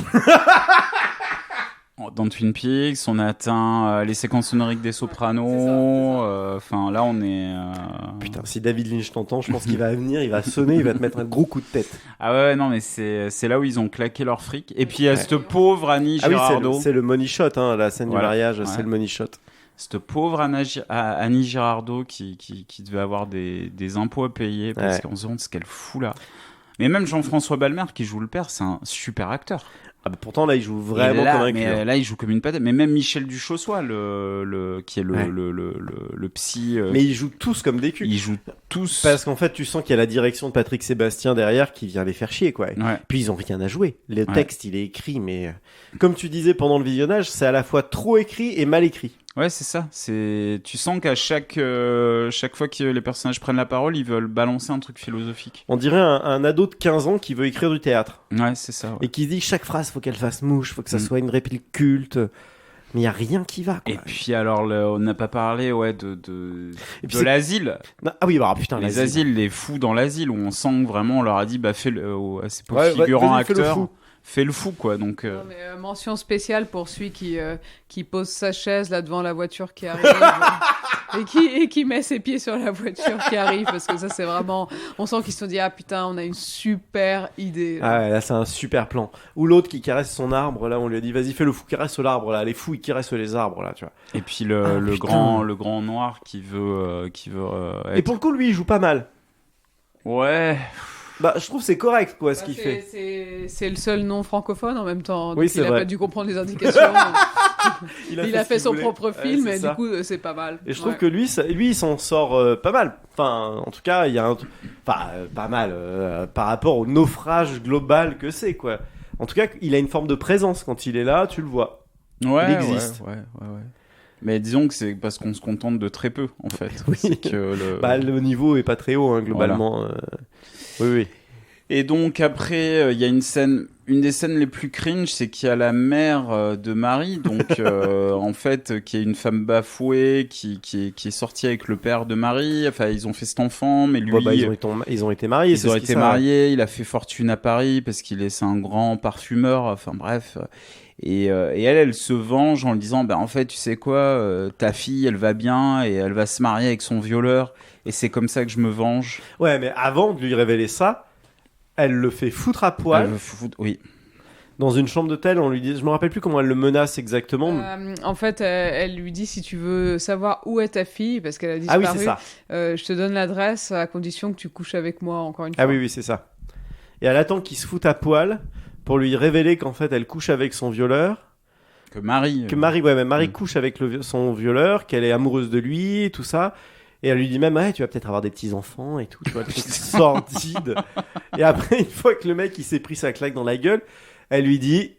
Dans Twin Peaks, on a atteint les séquences sonoriques des Sopranos. Enfin, là, on est. Putain, si David Lynch t'entend, je pense qu'il va venir, il va sonner, il va te mettre un gros coup de tête. Ah ouais, non, mais c'est là où ils ont claqué leur fric. Et puis, il y a cette pauvre Annie Girardot. Oui, c'est le money shot, hein, la scène du mariage, c'est le money shot. Cette pauvre Annie Girardot qui devait avoir des impôts à payer parce qu'on se demande ce qu'elle fout là. Mais même Jean-François Balmer qui joue le père, c'est un super acteur. Ah bah pourtant là il joue vraiment comme un client. Là il joue comme une patate. Mais même Michel Duchossois, qui est le psy. Mais ils jouent tous comme des culs. Ils jouent tous. Parce qu'en fait tu sens qu'il y a la direction de Patrick Sébastien derrière qui vient les faire chier quoi. Ouais. Puis ils ont rien à jouer. Le texte il est écrit mais comme tu disais pendant le visionnage c'est à la fois trop écrit et mal écrit. Ouais, c'est ça. Tu sens qu'à chaque fois que les personnages prennent la parole, ils veulent balancer un truc philosophique. On dirait un ado de 15 ans qui veut écrire du théâtre. Ouais, c'est ça. Ouais. Et qui dit chaque phrase, faut qu'elle fasse mouche, faut que ça soit une réplique culte. Mais il n'y a rien qui va, quoi. Et puis alors, on n'a pas parlé de l'asile. Ah oui, putain, les asiles, les fous dans l'asile, où on sent que vraiment on leur a dit, fais-le, à ces pauvres figurants acteurs. Fait le fou quoi donc non, mais, mention spéciale pour celui qui pose sa chaise là devant la voiture qui arrive et qui met ses pieds sur la voiture qui arrive parce que ça c'est vraiment on sent qu'ils se sont dit ah putain on a une super idée là. Ah ouais, là c'est un super plan ou l'autre qui caresse son arbre là on lui a dit vas-y fais le fou caresse l'arbre là les fous ils caressent les arbres là tu vois et puis le grand noir qui veut et pour le coup lui il joue pas mal ouais. Bah, je trouve que c'est correct, quoi, ce qu'il fait. C'est le seul nom francophone en même temps. Donc oui, c'est vrai. Il a pas dû comprendre les indications. il a fait son propre film, et du coup, c'est pas mal. Et je trouve que lui, il s'en sort pas mal. Enfin, en tout cas, il y a pas mal par rapport au naufrage global que c'est, quoi. En tout cas, il a une forme de présence quand il est là, tu le vois. Ouais, il existe. Ouais. Mais disons que c'est parce qu'on se contente de très peu, en fait. Oui. C'est que le niveau est pas très haut, hein, globalement. Voilà. Oui. Et donc après, il y a une des scènes les plus cringe, c'est qu'il y a la mère de Marie, donc en fait, qui est une femme bafouée, qui est sortie avec le père de Marie. Enfin, ils ont fait cet enfant, mais lui, ils ont été mariés. Ils ont été mariés. Il a fait fortune à Paris parce c'est un grand parfumeur. Enfin bref. Et elle se venge en lui disant en fait tu sais quoi ta fille elle va bien et elle va se marier avec son violeur et c'est comme ça que je me venge. Ouais mais avant de lui révéler ça elle le fait foutre à poil. Oui. Dans une chambre d'hôtel, on lui dit, je me rappelle plus comment elle le menace exactement. En fait, elle lui dit si tu veux savoir où est ta fille, parce qu'elle a Ah disparu, oui, c'est ça. je te donne l'adresse à condition que tu couches avec moi encore une fois. Ah oui, c'est ça. Et elle attend qu'il se foute à poil pour lui révéler qu'en fait, elle couche avec son violeur. Que Marie. Marie couche avec son violeur, qu'elle est amoureuse de lui, tout ça. Et elle lui dit même, tu vas peut-être avoir des petits-enfants et tout, tu vois, le truc sordide. Et après, une fois que le mec, il s'est pris sa claque dans la gueule, elle lui dit...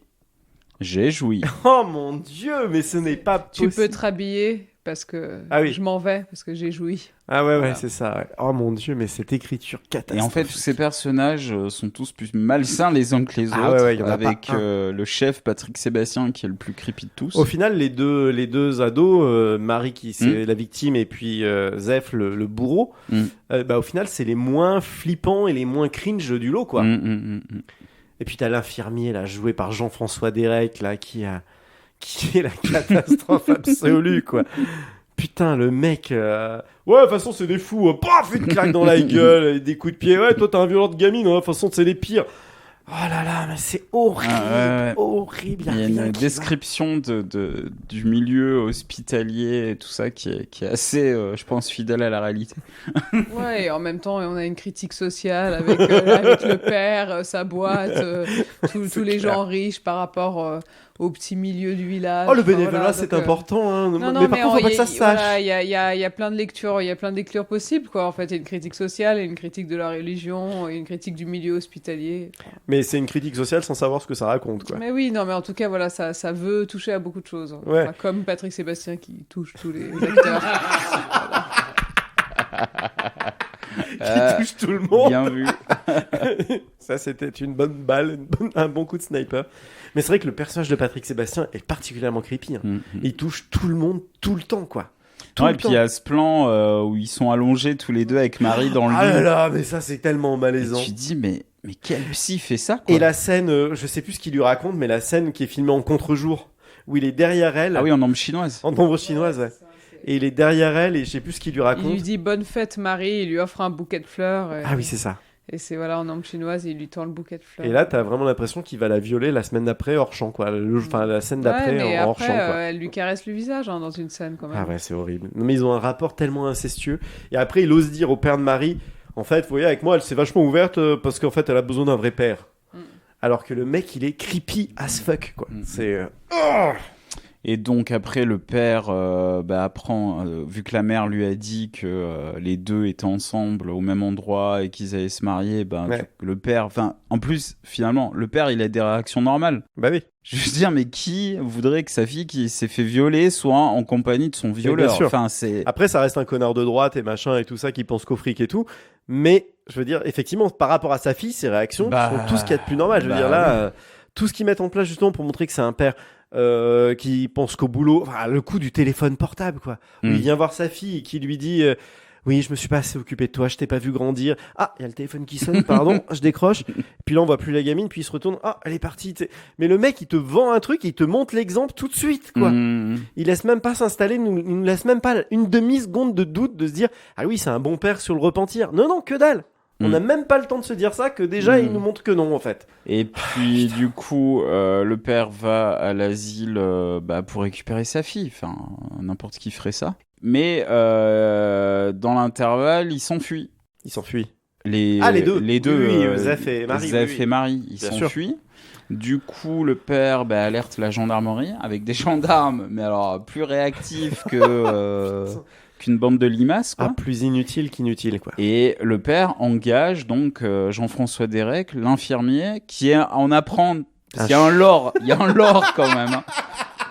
J'ai joui. Oh mon Dieu, mais ce n'est pas possible. Tu peux te rhabiller parce que je m'en vais, parce que j'ai joui. Ah ouais, c'est ça. Ouais. Oh mon Dieu, mais cette écriture catastrophique. Et en fait, tous ces personnages sont tous plus malsains les uns que les autres. Y en a avec pas le chef Patrick Sébastien qui est le plus creepy de tous. Au final, les deux ados, Marie qui c'est la victime et puis Zef le bourreau, au final, c'est les moins flippants et les moins cringe du lot, quoi. Et puis t'as l'infirmier là, joué par Jean-François Derek là, qui est la catastrophe absolue, quoi. Putain, le mec... Ouais, de toute façon, c'est des fous. Paf, une claque dans la gueule, des coups de pied. Ouais, toi, t'es un violent de gamine. De toute façon, c'est les pires. Oh là là, mais c'est horrible. Horrible. Il y a une description du milieu hospitalier et tout ça qui est assez, je pense, fidèle à la réalité. Ouais, et en même temps, on a une critique sociale avec le père, sa boîte, tous les gens riches par rapport... au petit milieu du village. Oh, le bénévolat, c'est important. Hein. Non, mais par contre, faut pas que ça se sache. Il y a plein de lectures possibles, quoi. En fait, il y a une critique sociale, et une critique de la religion, et une critique du milieu hospitalier. Mais c'est une critique sociale sans savoir ce que ça raconte, quoi. Mais oui, non, mais en tout cas, voilà, ça veut toucher à beaucoup de choses. Ouais. Enfin, comme Patrick Sébastien qui touche tous les acteurs. Qui touche tout le monde. Bien vu. Ça, c'était une bonne balle, un bon coup de sniper. Mais c'est vrai que le personnage de Patrick Sébastien est particulièrement creepy. Hein. Il touche tout le monde tout le temps, quoi. Et puis il y a ce plan où ils sont allongés tous les deux avec Marie dans le lit. Ah là là, mais ça, c'est tellement malaisant. Et tu te dis, mais quel psy fait ça, quoi. Et la scène, je sais plus ce qu'il lui raconte, mais la scène qui est filmée en contre-jour, où il est derrière elle. Ah oui, en ombre chinoise. En ombre chinoise, ouais. Et il est derrière elle, et je sais plus ce qu'il lui raconte. Il lui dit bonne fête, Marie, il lui offre un bouquet de fleurs. Ah oui, c'est ça. Et c'est voilà en ombre chinoise, et il lui tend le bouquet de fleurs. Et là, t'as vraiment l'impression qu'il va la violer la semaine d'après hors champ, quoi. Enfin, la scène d'après hors champ, quoi. Elle lui caresse le visage dans une scène, quand même. Ah ouais, c'est horrible. Non, mais ils ont un rapport tellement incestueux. Et après, il ose dire au père de Marie, en fait, vous voyez, avec moi, elle s'est vachement ouverte parce qu'en fait, elle a besoin d'un vrai père. Alors que le mec, il est creepy as fuck, quoi. C'est... Et donc après le père apprend, vu que la mère lui a dit que les deux étaient ensemble au même endroit et qu'ils allaient se marier, le père, en plus finalement le père il a des réactions normales. Bah oui. Je veux dire, mais qui voudrait que sa fille qui s'est fait violer soit en compagnie de son violeur? Bien sûr. Enfin, c'est... Après, ça reste un connard de droite et machin et tout ça qui pense qu'au fric et tout. Mais, je veux dire, effectivement, par rapport à sa fille, ses réactions sont tout ce qu'il y a de plus normal. Je veux dire, là, tout ce qu'ils mettent en place justement pour montrer que c'est un père qui pense qu'au boulot. Enfin, le coup du téléphone portable, quoi. Où il vient voir sa fille et qui lui dit... oui, je me suis pas assez occupé de toi, je t'ai pas vu grandir. Ah, il y a le téléphone qui sonne, pardon, je décroche. Puis là, on voit plus la gamine, puis il se retourne. Ah, elle est partie. T'sais. Mais le mec, il te vend un truc, il te montre l'exemple tout de suite, quoi. Il laisse même pas s'installer, il nous laisse même pas une demi-seconde de doute de se dire ah oui, c'est un bon père sur le repentir. Non, que dalle. On n'a même pas le temps de se dire ça, que déjà, il nous montre que non, en fait. Et puis, du coup, le père va à l'asile pour récupérer sa fille. Enfin, n'importe qui ferait ça. Mais dans l'intervalle, il s'enfuit. Il s'enfuit. Les deux. Oui, Zef et Marie. Zef et Marie, ils s'enfuient. Du coup, le père alerte la gendarmerie avec des gendarmes, mais alors plus réactifs qu'une bande de limaces, quoi. Ah, plus inutile qu'inutile, quoi. Et le père engage donc Jean-François Derek, l'infirmier, qui est en apprendre. Parce qu'il y a un lore, quand même. Hein.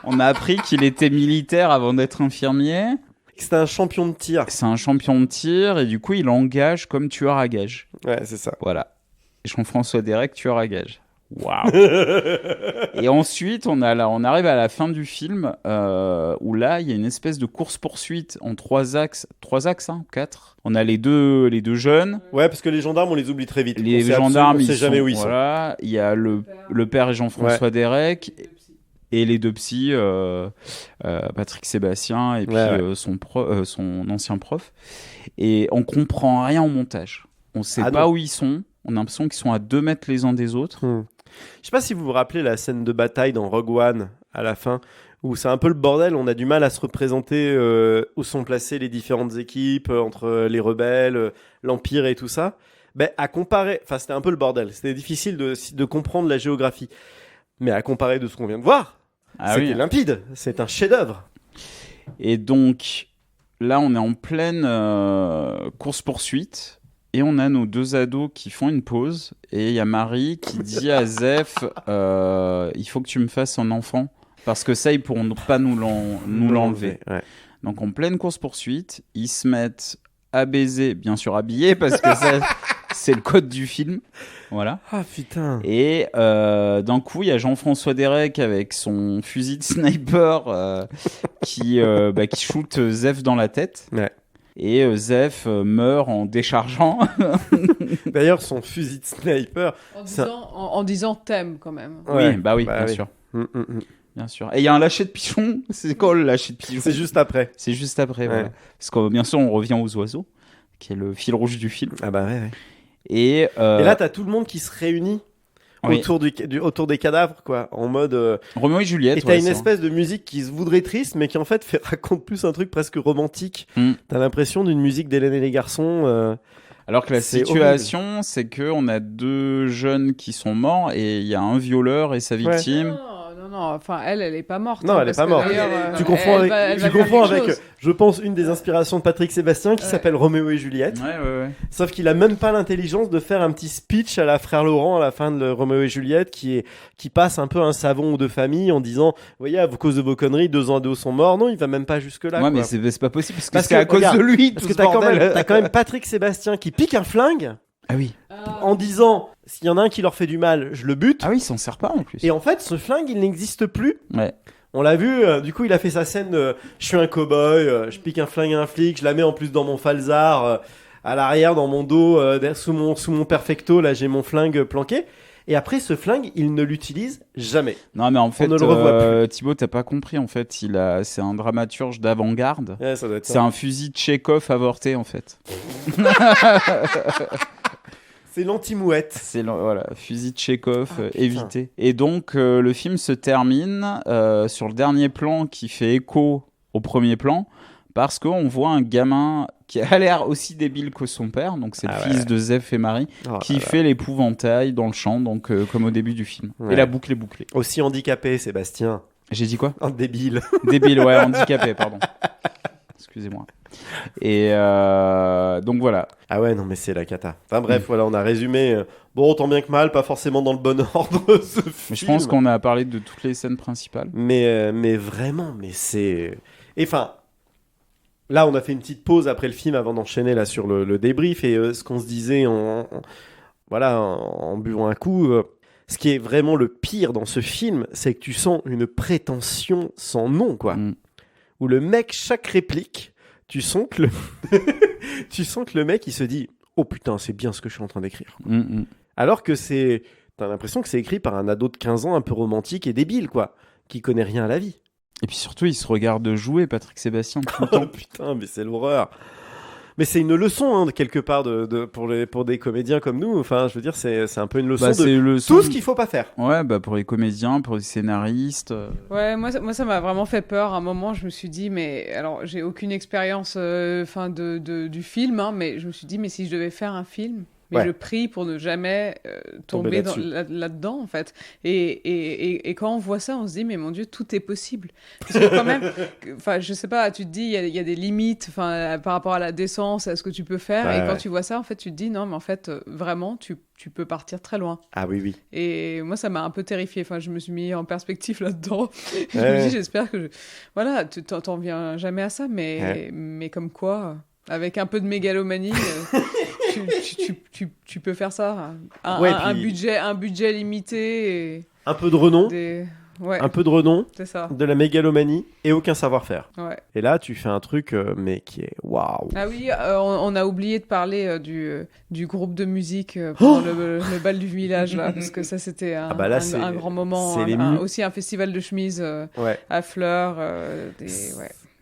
On a appris qu'il était militaire avant d'être infirmier. C'était un champion de tir. C'est un champion de tir et du coup, il engage comme tueur à gage. Ouais, c'est ça. Voilà. Jean-François Derek, tueur à gage. Waouh. Et ensuite, on arrive à la fin du film où là, il y a une espèce de course-poursuite en 3 axes, 4. On a les deux jeunes. Ouais, parce que les gendarmes, on les oublie très vite. Les gendarmes, on sait jamais où ils sont. Voilà. Il y a le père et Jean-François Derek. Et les deux psys, Patrick Sébastien et puis son ancien prof. Et on comprend rien au montage. On sait pas où ils sont. On a l'impression qu'ils sont à 2 mètres les uns des autres. Je sais pas si vous vous rappelez la scène de bataille dans Rogue One à la fin, où c'est un peu le bordel. On a du mal à se représenter où sont placées les différentes équipes entre les rebelles, l'Empire et tout ça. Ben, à comparer, enfin c'était un peu le bordel. C'était difficile de comprendre la géographie. Mais à comparer de ce qu'on vient de voir, c'était limpide. C'est un chef-d'œuvre. Et donc là, on est en pleine course-poursuite. Et on a nos deux ados qui font une pause. Et il y a Marie qui dit à Zef, il faut que tu me fasses un enfant. Parce que ça, ils pourront pas nous l'enlever. Ouais. Donc en pleine course-poursuite, ils se mettent à baiser, bien sûr habillés, parce que ça, c'est le code du film. Voilà. Ah putain. Et d'un coup, il y a Jean-François Derek avec son fusil de sniper qui shoot Zef dans la tête. Ouais. Et Zef meurt en déchargeant. D'ailleurs, son fusil de sniper. En disant thème quand même. Ouais. Oui, bien sûr. Bien sûr. Et il y a un lâcher de pigeon. C'est quoi le lâcher de pigeon ? C'est juste après. C'est juste après, Ouais. voilà. Parce que bien sûr, on revient aux oiseaux, qui est le fil rouge du film. Ah bah ouais. Et là, t'as tout le monde qui se réunit oui. autour des cadavres, quoi, en mode. Roméo et Juliette. Et t'as une espèce de musique qui se voudrait triste, mais qui en fait raconte plus un truc presque romantique. T'as l'impression d'une musique d'Hélène et les garçons. Alors que la c'est situation, c'est que on a deux jeunes qui sont morts et il y a un violeur et sa victime. Non, enfin, elle est pas morte. Non, elle est pas morte. Tu confonds avec, je pense, une des inspirations de Patrick Sébastien qui s'appelle Roméo et Juliette. Ouais. Sauf qu'il a même pas l'intelligence de faire un petit speech à la frère Laurent à la fin de Roméo et Juliette qui passe un peu un savon de famille en disant, vous voyez, à cause de vos conneries, 2 ados sont morts. Non, il va même pas jusque là. Ouais, quoi. mais c'est pas possible parce que c'est à cause de lui. Parce que t'as quand même Patrick Sébastien qui pique un flingue. Ah oui. En disant, s'il y en a un qui leur fait du mal, je le bute. Ah oui, il s'en sert pas en plus. Et en fait, ce flingue, il n'existe plus. Ouais. On l'a vu, du coup, il a fait sa scène de je suis un cow-boy, je pique un flingue à un flic, je la mets en plus dans mon falzar, à l'arrière, dans mon dos, sous mon perfecto, là, j'ai mon flingue planqué. Et après, ce flingue, il ne l'utilise jamais. Non, mais en fait, ne le revoit plus. Thibaut, t'as pas compris. En fait, c'est un dramaturge d'avant-garde. Ouais, ça doit être C'est ça. un fusil de Tchekhov avorté, en fait. C'est l'anti-mouette. Voilà, fusil de Tchekhov putain. évité. Et donc, le film se termine sur le dernier plan qui fait écho au premier plan, parce qu'on voit un gamin qui a l'air aussi débile que son père, donc c'est le fils de Zef et Marie, qui fait l'épouvantail dans le champ, donc comme au début du film. Ouais. Et la boucle est bouclée. Aussi handicapé, Sébastien. J'ai dit quoi ? Un débile. Débile, ouais, handicapé, pardon. Excusez-moi. Et donc voilà. Ah ouais, non, mais c'est la cata. Enfin bref, voilà, on a résumé, bon, tant bien que mal, pas forcément dans le bon ordre, ce film. Mais je pense qu'on a parlé de toutes les scènes principales. Mais vraiment, mais c'est... Et enfin, là, on a fait une petite pause après le film avant d'enchaîner là sur le débrief et ce qu'on se disait en buvant un coup. Ce qui est vraiment le pire dans ce film, c'est que tu sens une prétention sans nom, quoi. Où le mec, chaque réplique, tu sens que le mec, il se dit « Oh putain, c'est bien ce que je suis en train d'écrire. » Alors que t'as l'impression que c'est écrit par un ado de 15 ans un peu romantique et débile, quoi, qui connaît rien à la vie. Et puis surtout, il se regarde jouer, Patrick Sébastien, tout le temps. Oh putain, mais c'est l'horreur. Mais c'est une leçon, hein, quelque part, pour des comédiens comme nous. Enfin, je veux dire, c'est un peu une leçon tout ce qu'il faut pas faire. Ouais, pour les comédiens, pour les scénaristes. Ouais, moi ça m'a vraiment fait peur. À un moment, je me suis dit, mais alors, j'ai aucune expérience du film, hein, mais je me suis dit, mais si je devais faire un film, mais je prie pour ne jamais tomber là-dedans, en fait. Et quand on voit ça, on se dit, mais mon Dieu, tout est possible. Parce que quand même, je sais pas, tu te dis, il y a des limites par rapport à la décence, à ce que tu peux faire. Et quand tu vois ça, en fait, tu te dis, non, mais en fait, vraiment, tu peux partir très loin. Ah oui, oui. Et moi, ça m'a un peu terrifiée. Enfin, je me suis mis en perspective là-dedans. Je me dis, j'espère que... Voilà, tu t'en viens jamais à ça, mais comme quoi, avec un peu de mégalomanie... tu peux faire ça. Un budget limité. Et un peu de renom. Un peu de renom. C'est ça. De la mégalomanie et aucun savoir-faire. Ouais. Et là, tu fais un truc, mais qui est waouh. Ah oui, on a oublié de parler du groupe de musique pendant le bal du village, là, parce que ça, c'était un grand moment. Aussi un festival de chemises à fleurs.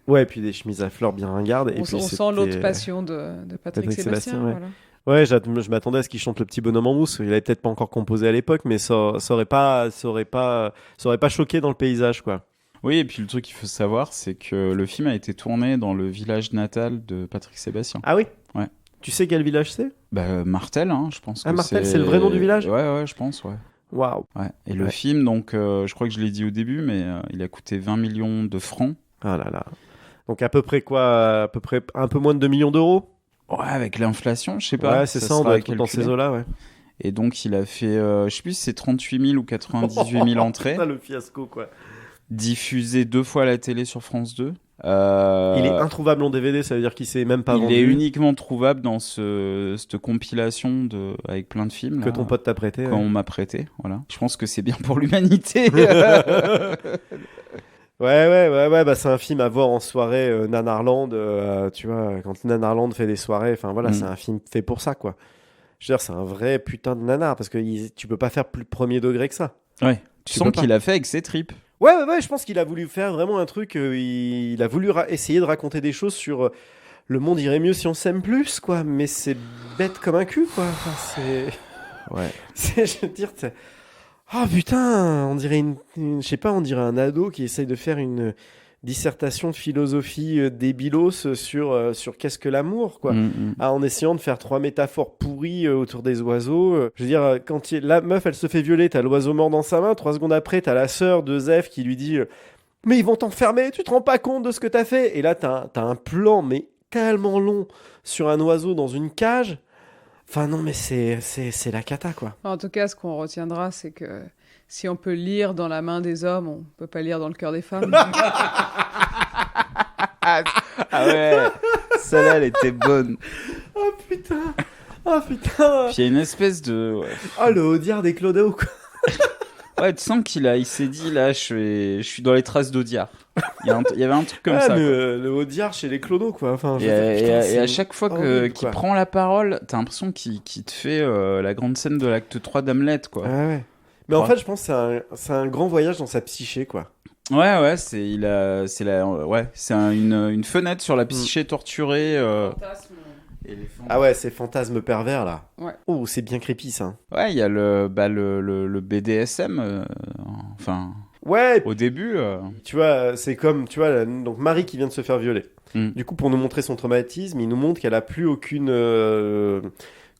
Ouais, et puis des chemises à fleurs bien ringardes. On sent l'autre passion de Patrick Sébastien. Ouais. Voilà. Ouais, je m'attendais à ce qu'il chante Le Petit Bonhomme en mousse. Il avait peut-être pas encore composé à l'époque, mais ça aurait pas choqué dans le paysage, quoi. Oui, et puis le truc qu'il faut savoir, c'est que le film a été tourné dans le village natal de Patrick Sébastien. Ah oui? Ouais. Tu sais quel village c'est? Martel, hein, je pense que Martel, c'est le vrai nom du village? Ouais, je pense, ouais. Waouh. Ouais. Et le film, donc, je crois que je l'ai dit au début, mais il a coûté 20 millions de francs. Ah là là. Donc à peu près quoi? À peu près un peu moins de 2 millions d'euros? Ouais, avec l'inflation, je sais pas. Ouais, c'est ça, on doit être dans ces eaux-là, ouais. Et donc, il a fait, je sais plus si c'est 38 000 ou 98 000 entrées. Putain, le fiasco, quoi. Diffusé 2 fois à la télé sur France 2. Il est introuvable en DVD, ça veut dire qu'il s'est même pas vendu. Il est uniquement trouvable dans cette compilation avec plein de films. Que ton pote t'a prêté. Qu'on m'a prêté, voilà. Je pense que c'est bien pour l'humanité. Ouais, bah c'est un film à voir en soirée Nanarland, tu vois, quand Nanarland fait des soirées, enfin voilà, c'est un film fait pour ça, quoi. Je veux dire, c'est un vrai putain de nanar, parce que tu peux pas faire plus premier degré que ça. Ouais, tu sens qu'il a fait avec ses tripes. Ouais, je pense qu'il a voulu faire vraiment un truc, il a voulu essayer de raconter des choses sur le monde irait mieux si on s'aime plus, quoi, mais c'est bête comme un cul, quoi. Enfin, c'est... Ouais. Je veux dire, oh putain, on dirait je sais pas, on dirait un ado qui essaye de faire une dissertation de philosophie débilos sur qu'est-ce que l'amour, quoi. En essayant de faire 3 métaphores pourries autour des oiseaux. Je veux dire, quand la meuf, elle se fait violer, t'as l'oiseau mort dans sa main, 3 secondes après, t'as la sœur de Zef qui lui dit mais ils vont t'enfermer, tu te rends pas compte de ce que t'as fait. Et là, t'as un plan, mais tellement long, sur un oiseau dans une cage. Enfin non, mais c'est la cata, quoi. En tout cas, ce qu'on retiendra, c'est que si on peut lire dans la main des hommes, on peut pas lire dans le cœur des femmes. Ah ouais, celle-là, elle était bonne. Oh putain. Puis il y a une espèce de... Oh, le Audiard des Clodo, quoi. Ouais, tu sens il s'est dit, là, je suis dans les traces d'Audiard. Il y avait un truc comme ça. Le Audiard chez les Clodo, quoi. Enfin, et à chaque fois qu'il prend la parole, t'as l'impression qu'il te fait la grande scène de l'acte 3 d'Hamlet, quoi. Ouais. Mais en fait, je pense que c'est un grand voyage dans sa psyché, quoi. Ouais, c'est une fenêtre sur la psyché torturée. Ah ouais, ces fantasmes pervers, là. Ouais. Oh, c'est bien creepy, ça. Ouais, il y a le BDSM, ouais. Au début. Tu vois, c'est comme, tu vois, donc Marie qui vient de se faire violer. Du coup, pour nous montrer son traumatisme, il nous montre qu'elle a plus aucune...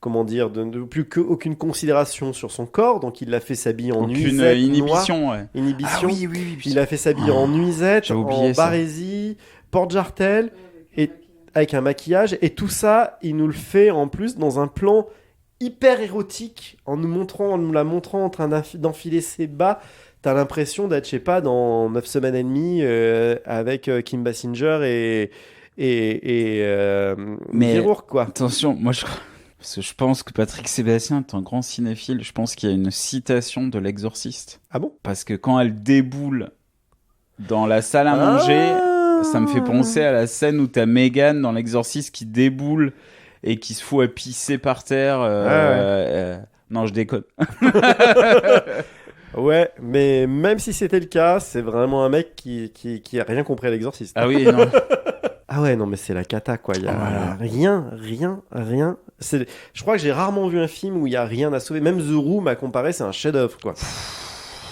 comment dire, plus qu'aucune considération sur son corps, donc il l'a fait s'habiller en nuisette inhibition, noire. ouais. Inhibition. Ah oui. Il l'a fait s'habiller en nuisette, en ça. barésie, porte-jartel, et avec un maquillage, et tout ça, il nous le fait en plus dans un plan hyper érotique, en nous la montrant en train d'enfiler ses bas. T'as l'impression d'être, je sais pas, dans 9 semaines et demie avec Kim Basinger et mais Rourke, quoi. Attention, moi parce que je pense que Patrick Sébastien est un grand cinéphile. Je pense qu'il y a une citation de L'Exorciste. Ah bon? Parce que quand elle déboule dans la salle à manger, ça me fait penser à la scène où t'as Megan dans L'Exorciste qui déboule et qui se fout à pisser par terre. Non, je déconne. Ouais, mais même si c'était le cas, c'est vraiment un mec qui a rien compris à L'Exorciste. Ah oui, non. Ah ouais, non, mais c'est la cata, quoi. Il y a rien. Je crois que j'ai rarement vu un film où il y a rien à sauver. Même The Room, à comparer, c'est un chef-d'œuvre, quoi.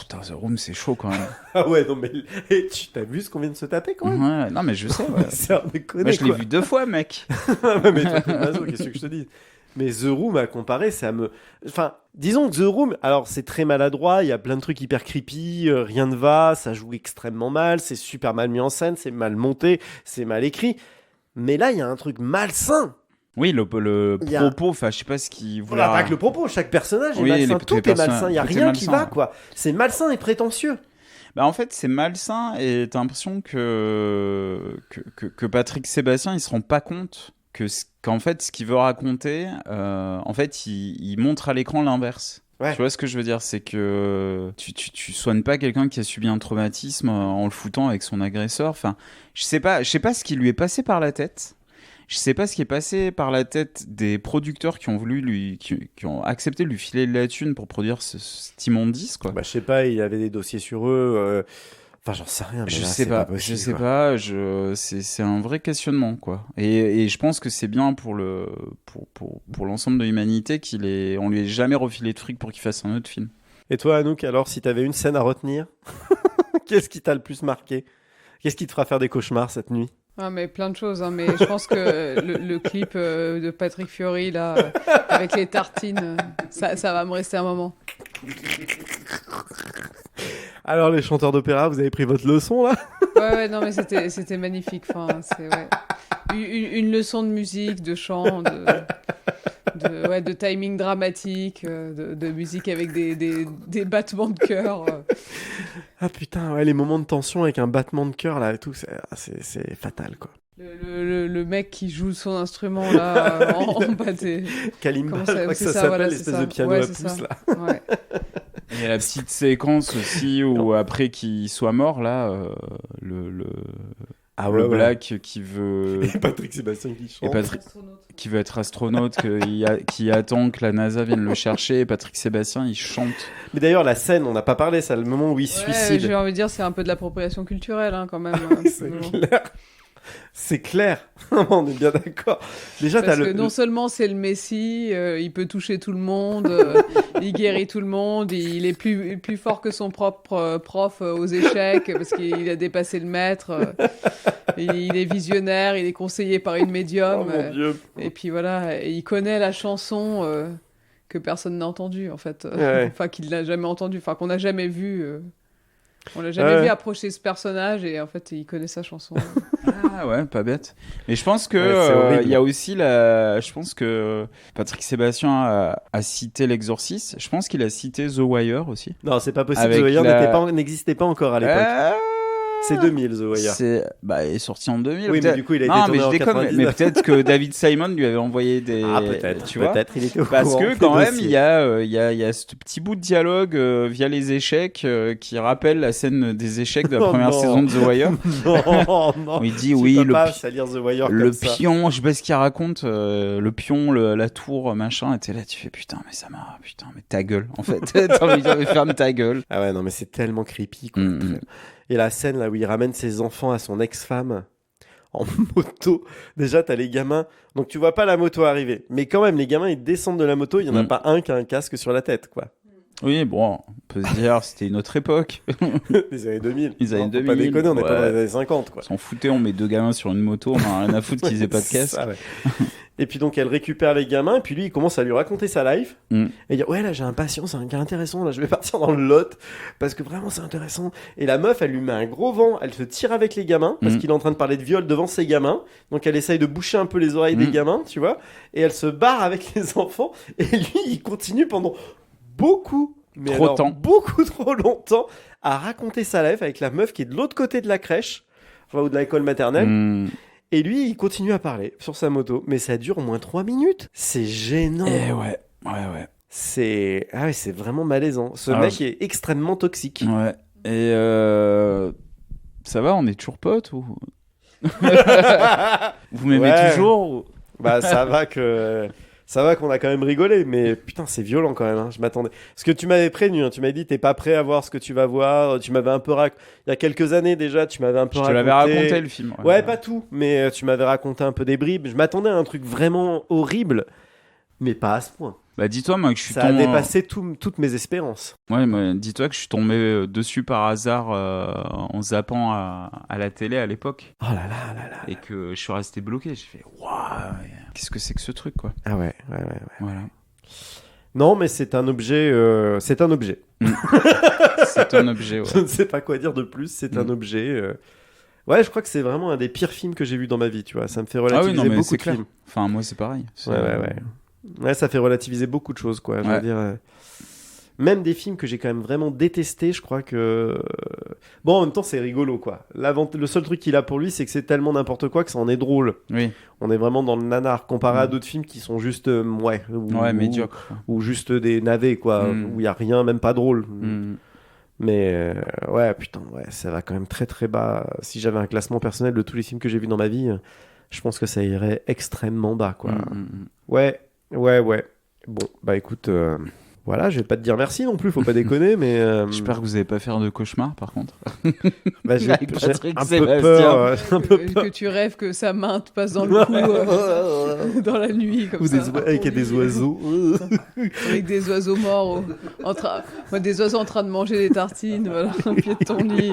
Putain, The Room, c'est chaud, quand même. Ah ouais, non, mais tu t'as vu ce qu'on vient de se taper, quand même? Ouais, non, mais je sais, ouais. C'est un déconné, moi, je l'ai vu 2 fois, mec. Mais toi, t'es maso, qu'est-ce que je te dis? Mais The Room, à comparer, ça me... Enfin, disons que The Room, alors c'est très maladroit, il y a plein de trucs hyper creepy, rien ne va, ça joue extrêmement mal, c'est super mal mis en scène, c'est mal monté, c'est mal écrit. Mais là, il y a un truc malsain. Oui, le propos, enfin, je sais pas ce qu'il voulait... Pas que le propos, chaque personnage est malsain, tout est malsain, il y a rien qui va, quoi. C'est malsain et prétentieux. Bah en fait, c'est malsain et t'as l'impression que Patrick Sébastien, il se rend pas compte qu'en fait, ce qu'il veut raconter, en fait, il montre à l'écran l'inverse. Ouais. Tu vois ce que je veux dire, c'est que tu soignes pas quelqu'un qui a subi un traumatisme en le foutant avec son agresseur. Enfin, je sais pas ce qui lui est passé par la tête. Je sais pas ce qui est passé par la tête des producteurs qui ont voulu qui ont accepté de lui filer de la thune pour produire cet immondice, quoi. Bah je sais pas, il y avait des dossiers sur eux. Enfin, j'en sais rien, mais Je là, sais c'est pas, possible, je sais quoi. pas, c'est un vrai questionnement, quoi. Et je pense que c'est bien pour l'ensemble de l'humanité on lui ait jamais refilé de fric pour qu'il fasse un autre film. Et toi, Anouk, alors, si t'avais une scène à retenir, qu'est-ce qui t'a le plus marqué? Qu'est-ce qui te fera faire des cauchemars cette nuit? Ah, mais plein de choses, hein, mais je pense que le clip de Patrick Fiori, là, avec les tartines, ça va me rester un moment. Alors, les chanteurs d'opéra, vous avez pris votre leçon, là? Ouais, non, mais c'était magnifique. Enfin, ouais. Une leçon de musique, de chant, de timing dramatique, de musique avec des battements de cœur. Ah putain, ouais, les moments de tension avec un battement de cœur, là, et tout, c'est fatal, quoi. Le mec qui joue son instrument, là, en pâté. Kalimba, Comment je crois que c'est ça ça, s'appelle, voilà, l'espèce c'est de ça. piano Ouais, à c'est pouce, ça. là. Ouais. Et la petite séquence aussi où après qu'il soit mort, là, le Black qui veut... Et Patrick Sébastien qui chante. Et Patrick qui veut être astronaute, qui attend que la NASA vienne le chercher, et Patrick Sébastien, il chante. Mais d'ailleurs, la scène, on n'a pas parlé, c'est le moment où il se suicide. J'ai envie de dire, c'est un peu de l'appropriation culturelle, hein, quand même. C'est clair. C'est clair. On est bien d'accord. Déjà, Parce que non seulement c'est le Messie, il peut toucher tout le monde, il guérit tout le monde, il est plus fort que son propre prof aux échecs, parce qu'il a dépassé le maître. Il est visionnaire, il est conseillé par une médium. Oh mon Dieu. Et puis voilà, et il connaît la chanson que personne n'a entendue, en fait. Ouais. Enfin, qu'il n'a jamais entendue, enfin, qu'on n'a jamais vu. On l'a jamais vu approcher ce personnage, et en fait, il connaît sa chanson. Ah ouais, pas bête. Mais je pense que horrible. il y a aussi je pense que Patrick Sébastien a cité L'Exorciste. Je pense qu'il a cité The Wire aussi. Non, c'est pas possible. Avec The Wire n'existait pas encore à l'époque. C'est 2000, The Wire. Il est sorti en 2000. Oui, mais du coup, il a été tourné en 99. Mais peut-être que David Simon lui avait envoyé des... Ah, peut-être. Tu vois, peut-être, il était au parce courant. que quand même, il y a ce petit bout de dialogue via les échecs qui rappelle la scène des échecs de la première saison de The Wire. non. Où il dit, Tu oui, peux pas salir The Wire le comme ça. pion, je sais pas ce qu'il raconte, le pion, la tour, machin, et t'es là, tu fais putain, mais ta gueule, en fait. T'as envie de dire, mais ferme ta gueule. Ah ouais, non, mais c'est tellement creepy, quoi. Et la scène là où il ramène ses enfants à son ex-femme en moto. Déjà, t'as les gamins. Donc, tu vois pas la moto arriver. Mais quand même, les gamins, ils descendent de la moto. Il y en a pas un qui a un casque sur la tête, quoi. Oui, bon, on peut se dire, c'était une autre époque. Les années 2000. Les années 2000. Faut pas déconner, on n'est pas dans ouais. les années 50, quoi. On s'en foutait, on met deux gamins sur une moto, on a rien à foutre qu'ils aient pas de C'est casque. ça, ouais. Et puis donc elle récupère les gamins et puis lui il commence à lui raconter sa life et il dit ouais là j'ai un patient, c'est un gars intéressant, là je vais partir dans le Lot parce que vraiment c'est intéressant. Et la meuf elle lui met un gros vent, elle se tire avec les gamins parce qu'il est en train de parler de viol devant ses gamins, donc elle essaye de boucher un peu les oreilles des gamins, tu vois, et elle se barre avec les enfants et lui il continue pendant beaucoup trop longtemps à raconter sa life avec la meuf qui est de l'autre côté de la crèche, enfin, ou de l'école maternelle. Et lui, il continue à parler sur sa moto, mais ça dure au moins 3 minutes. C'est gênant. Et ouais. C'est vraiment malaisant. Ce mec est extrêmement toxique. Ouais. Et ça va, on est toujours potes ou vous m'aimez toujours ou... Bah ça va qu'on a quand même rigolé, mais putain c'est violent quand même. Hein. Je m'attendais. Parce que tu m'avais prévenu, hein. Tu m'avais dit t'es pas prêt à voir ce que tu vas voir. Tu m'avais un peu il y a quelques années déjà, tu m'avais un peu raconté. Je te l'avais raconté le film. Ouais, pas tout, mais tu m'avais raconté un peu des bribes. Je m'attendais à un truc vraiment horrible, mais pas à ce point. Bah dis-toi moi que je suis ça a dépassé toutes mes espérances. Ouais, mais dis-toi que je suis tombé dessus par hasard en zappant à la télé à l'époque. Oh là. Et que je suis resté bloqué. J'ai fait waouh, qu'est-ce que c'est que ce truc quoi. Ah ouais. Voilà. Non, mais c'est un objet. C'est un objet. C'est un objet. Ouais. Je ne sais pas quoi dire de plus. C'est un objet. Ouais, je crois que c'est vraiment un des pires films que j'ai vu dans ma vie. Tu vois, ça me fait relativiser beaucoup de films. Enfin, moi c'est pareil. Ouais, ça fait relativiser beaucoup de choses, quoi. Je veux dire, même des films que j'ai quand même vraiment détestés, je crois que... Bon, en même temps, c'est rigolo, quoi. Le seul truc qu'il a pour lui, c'est que c'est tellement n'importe quoi que ça en est drôle. Oui. On est vraiment dans le nanar, comparé à d'autres films qui sont juste... médiocres. Ou juste des navets, quoi, où il n'y a rien, même pas drôle. Mais ouais, putain, ça va quand même très très bas. Si j'avais un classement personnel de tous les films que j'ai vus dans ma vie, je pense que ça irait extrêmement bas, quoi. Ouais. Bon, bah écoute, Voilà, je vais pas te dire merci non plus, faut pas déconner, mais J'espère que vous n'allez pas faire de cauchemar, par contre. bah, j'ai Avec Patrick un peu Sébastien. peur. Un peu Que tu rêves que sa main te passe dans le cou dans la nuit, comme Ou ça. avec des oiseaux. Avec des oiseaux morts, des oiseaux en train de manger des tartines, voilà, au pied de ton lit.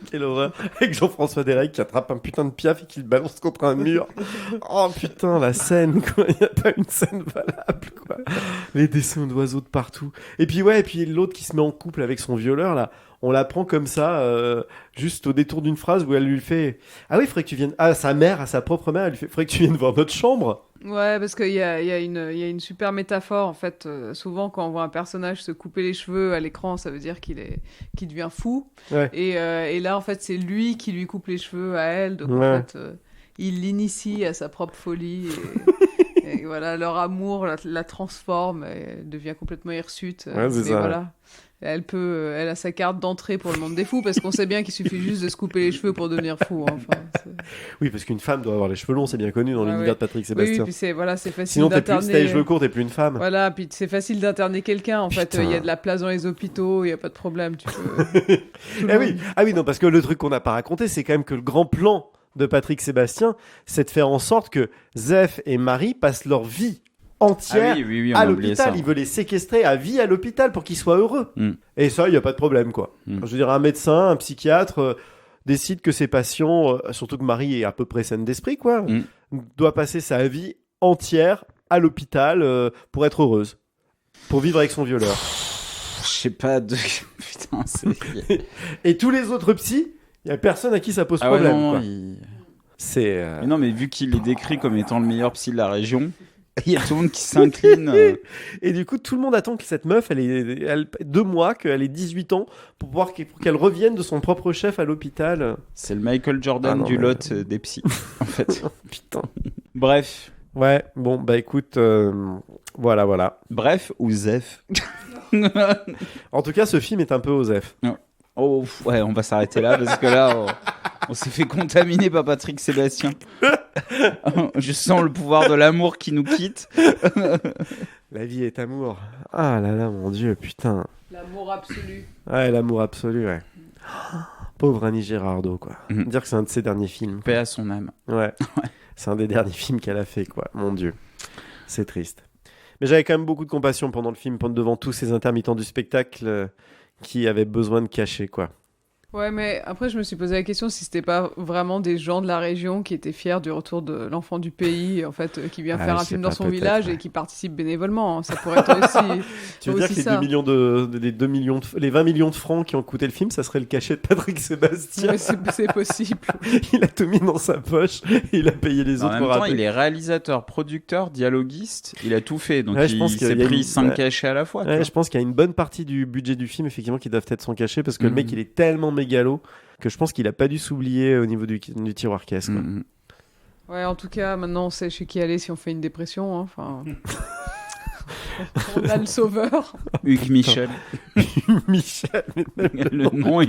Quelle horreur. Avec Jean-François Derek qui attrape un putain de piaf et qui le balance contre un mur. Oh putain, la scène, quoi. Il n'y a pas une scène valable, quoi. Les dessins d'oiseaux de partout. Et puis, ouais, et puis l'autre qui se met en couple avec son violeur, là. On la prend comme ça, juste au détour d'une phrase où elle lui fait « Ah oui, il faudrait que tu viennes... » À sa mère, à sa propre mère, elle lui fait « Faudrait que tu viennes voir notre chambre. » Ouais, parce qu'il y a une super métaphore, en fait. Souvent, quand on voit un personnage se couper les cheveux à l'écran, ça veut dire qu'il devient fou. Ouais. Et là, en fait, c'est lui qui lui coupe les cheveux à elle. Donc, Ouais. en fait, il l'initie à sa propre folie. Et voilà, leur amour la transforme. Et elle devient complètement hirsute. Ouais, c'est Mais ça. voilà. Elle a sa carte d'entrée pour le monde des fous, parce qu'on sait bien qu'il suffit juste de se couper les cheveux pour devenir fou. Hein. Enfin, Oui, parce qu'une femme doit avoir les cheveux longs, c'est bien connu dans Ah l'univers ouais. de Patrick oui, Sébastien. puis c'est facile Sinon, si t'as d'interner. les cheveux courts, t'es plus une femme. Voilà, puis c'est facile d'interner quelqu'un. En fait, Putain. il y a de la place dans les hôpitaux, il y a pas de problème. Tu peux. Tout le Ah monde- oui. Ah oui, non, parce que le truc qu'on n'a pas raconté, c'est quand même que le grand plan de Patrick Sébastien, c'est de faire en sorte que Zef et Marie passent leur vie entière Ah oui, on à a oublié ça. l'hôpital. Il veut les séquestrer à vie à l'hôpital pour qu'ils soient heureux. Mm. Et ça, il n'y a pas de problème, quoi. Mm. Je veux dire, un médecin, un psychiatre décide que ses patients, surtout que Marie est à peu près saine d'esprit, quoi, Mm. doit passer sa vie entière à l'hôpital pour être heureuse. Pour vivre avec son violeur. Je sais pas de... Putain, c'est... Et tous les autres psys, il n'y a personne à qui ça pose Ah ouais, problème, non, quoi. il... C'est... Mais non, mais vu qu'il est décrit comme étant le meilleur psy de la région, il y a tout le monde qui s'incline. Et du coup, tout le monde attend que cette meuf, elle 2 mois, qu'elle ait 18 ans, pour qu'elle revienne de son propre chef à l'hôpital. C'est le Michael Jordan Ah non, du mais- lot des psys, en fait. Putain. Bref. Ouais, bon, bah écoute, voilà. Bref, ou Zef. En tout cas, ce film est un peu osef. Oh, ouais, on va s'arrêter là, parce que là, on s'est fait contaminer par Patrick Sébastien. Je sens le pouvoir de l'amour qui nous quitte. La vie est amour. Ah là là, mon Dieu, putain. L'amour absolu. Ouais, l'amour absolu, ouais. Pauvre Annie Girardot, quoi. Mhm. Dire que c'est un de ses derniers films. Paix à son âme. Ouais. C'est un des derniers films qu'elle a fait, quoi. Mon Dieu. C'est triste. Mais j'avais quand même beaucoup de compassion pendant le film, devant tous ces intermittents du spectacle qui avaient besoin de cacher, quoi. Ouais, mais après, je me suis posé la question si c'était pas vraiment des gens de la région qui étaient fiers du retour de l'enfant du pays, en fait, qui vient Ah, faire je un sais film pas, dans son peut-être, village ouais. et qui participe bénévolement. Ça pourrait être aussi. Tu veux dire que aussi les ça. 2 millions les 2 millions les 20 millions de francs qui ont coûté le film, ça serait le cachet de Patrick Sébastien. Ouais, c'est possible. Il a tout mis dans sa poche et il a payé les En autres même pour temps, rater. il est réalisateur, producteur, dialoguiste. Il a tout fait. Donc, Ouais, je pense il qu'il s'est y a pris une- 5 ouais. cachets à la fois. tu Ouais, vois. je pense qu'il y a une bonne partie du budget du film, effectivement, qui doivent être sans cachet parce que le Mhm. mec, il est tellement mégalo que je pense qu'il a pas dû s'oublier au niveau du tiroir caisse, quoi. Mhm. Ouais, en tout cas, maintenant, on sait chez qui aller si on fait une dépression. Hein. Enfin, on a le sauveur. Hugues Michel. Michel, mais même le nom,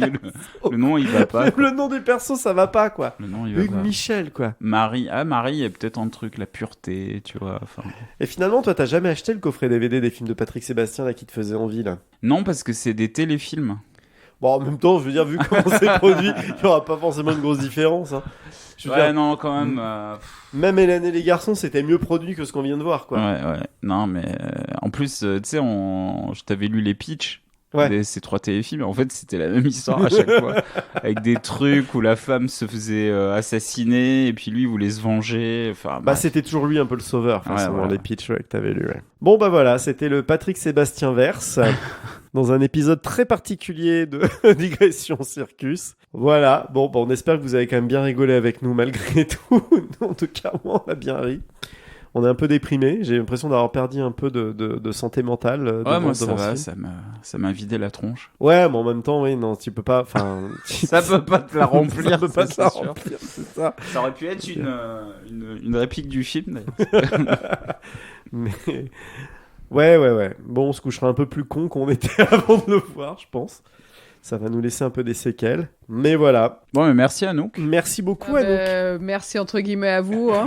il va pas. quoi. le nom du perso, ça va pas, quoi. Le nom, il va Hugues pas. Michel, quoi. Marie, il y a peut-être un truc, la pureté, tu vois. Enfin... Et finalement, toi, t'as jamais acheté le coffret DVD des films de Patrick Sébastien, là, qui te faisait envie, là? Non, parce que c'est des téléfilms. Bon, en même temps, je veux dire, vu comment c'est produit, il y aura pas forcément une grosse différence, hein. Je veux Ouais, dire, non, quand même. même Hélène et les garçons, c'était mieux produit que ce qu'on vient de voir, quoi. Ouais. Non, mais en plus, tu sais, je t'avais lu les pitchs Ouais. de ces 3 téléfilms. En fait, c'était la même histoire à chaque fois. Avec des trucs où la femme se faisait assassiner et puis lui voulait se venger. Enfin, Bah, bref. c'était toujours lui un peu le sauveur, forcément, voilà. les pitchs que t'avais lu. Ouais. Bon, bah voilà, c'était le Patrick Sébastien verse dans un épisode très particulier de Digression Circus. Voilà, bon, bah, on espère que vous avez quand même bien rigolé avec nous malgré tout. Nous, en tout cas, moi, on a bien ri. On est un peu déprimé. J'ai l'impression d'avoir perdu un peu de santé mentale. Ouais, moi, ça devant va, ce film. ça m'a vidé la tronche. Ouais, mais en même temps, oui, non, tu peux pas. Enfin, Ça peut pas te la remplir, ça peut pas ça, te la c'est sûr. remplir, c'est ça. Ça aurait pu être une réplique du film. d'ailleurs. Mais ouais. Bon, on se couchera un peu plus con qu'on était avant de le voir, je pense. Ça va nous laisser un peu des séquelles. Mais voilà. Bon, mais merci Anouk. Merci beaucoup, Anouk. Merci entre guillemets à vous. Hein.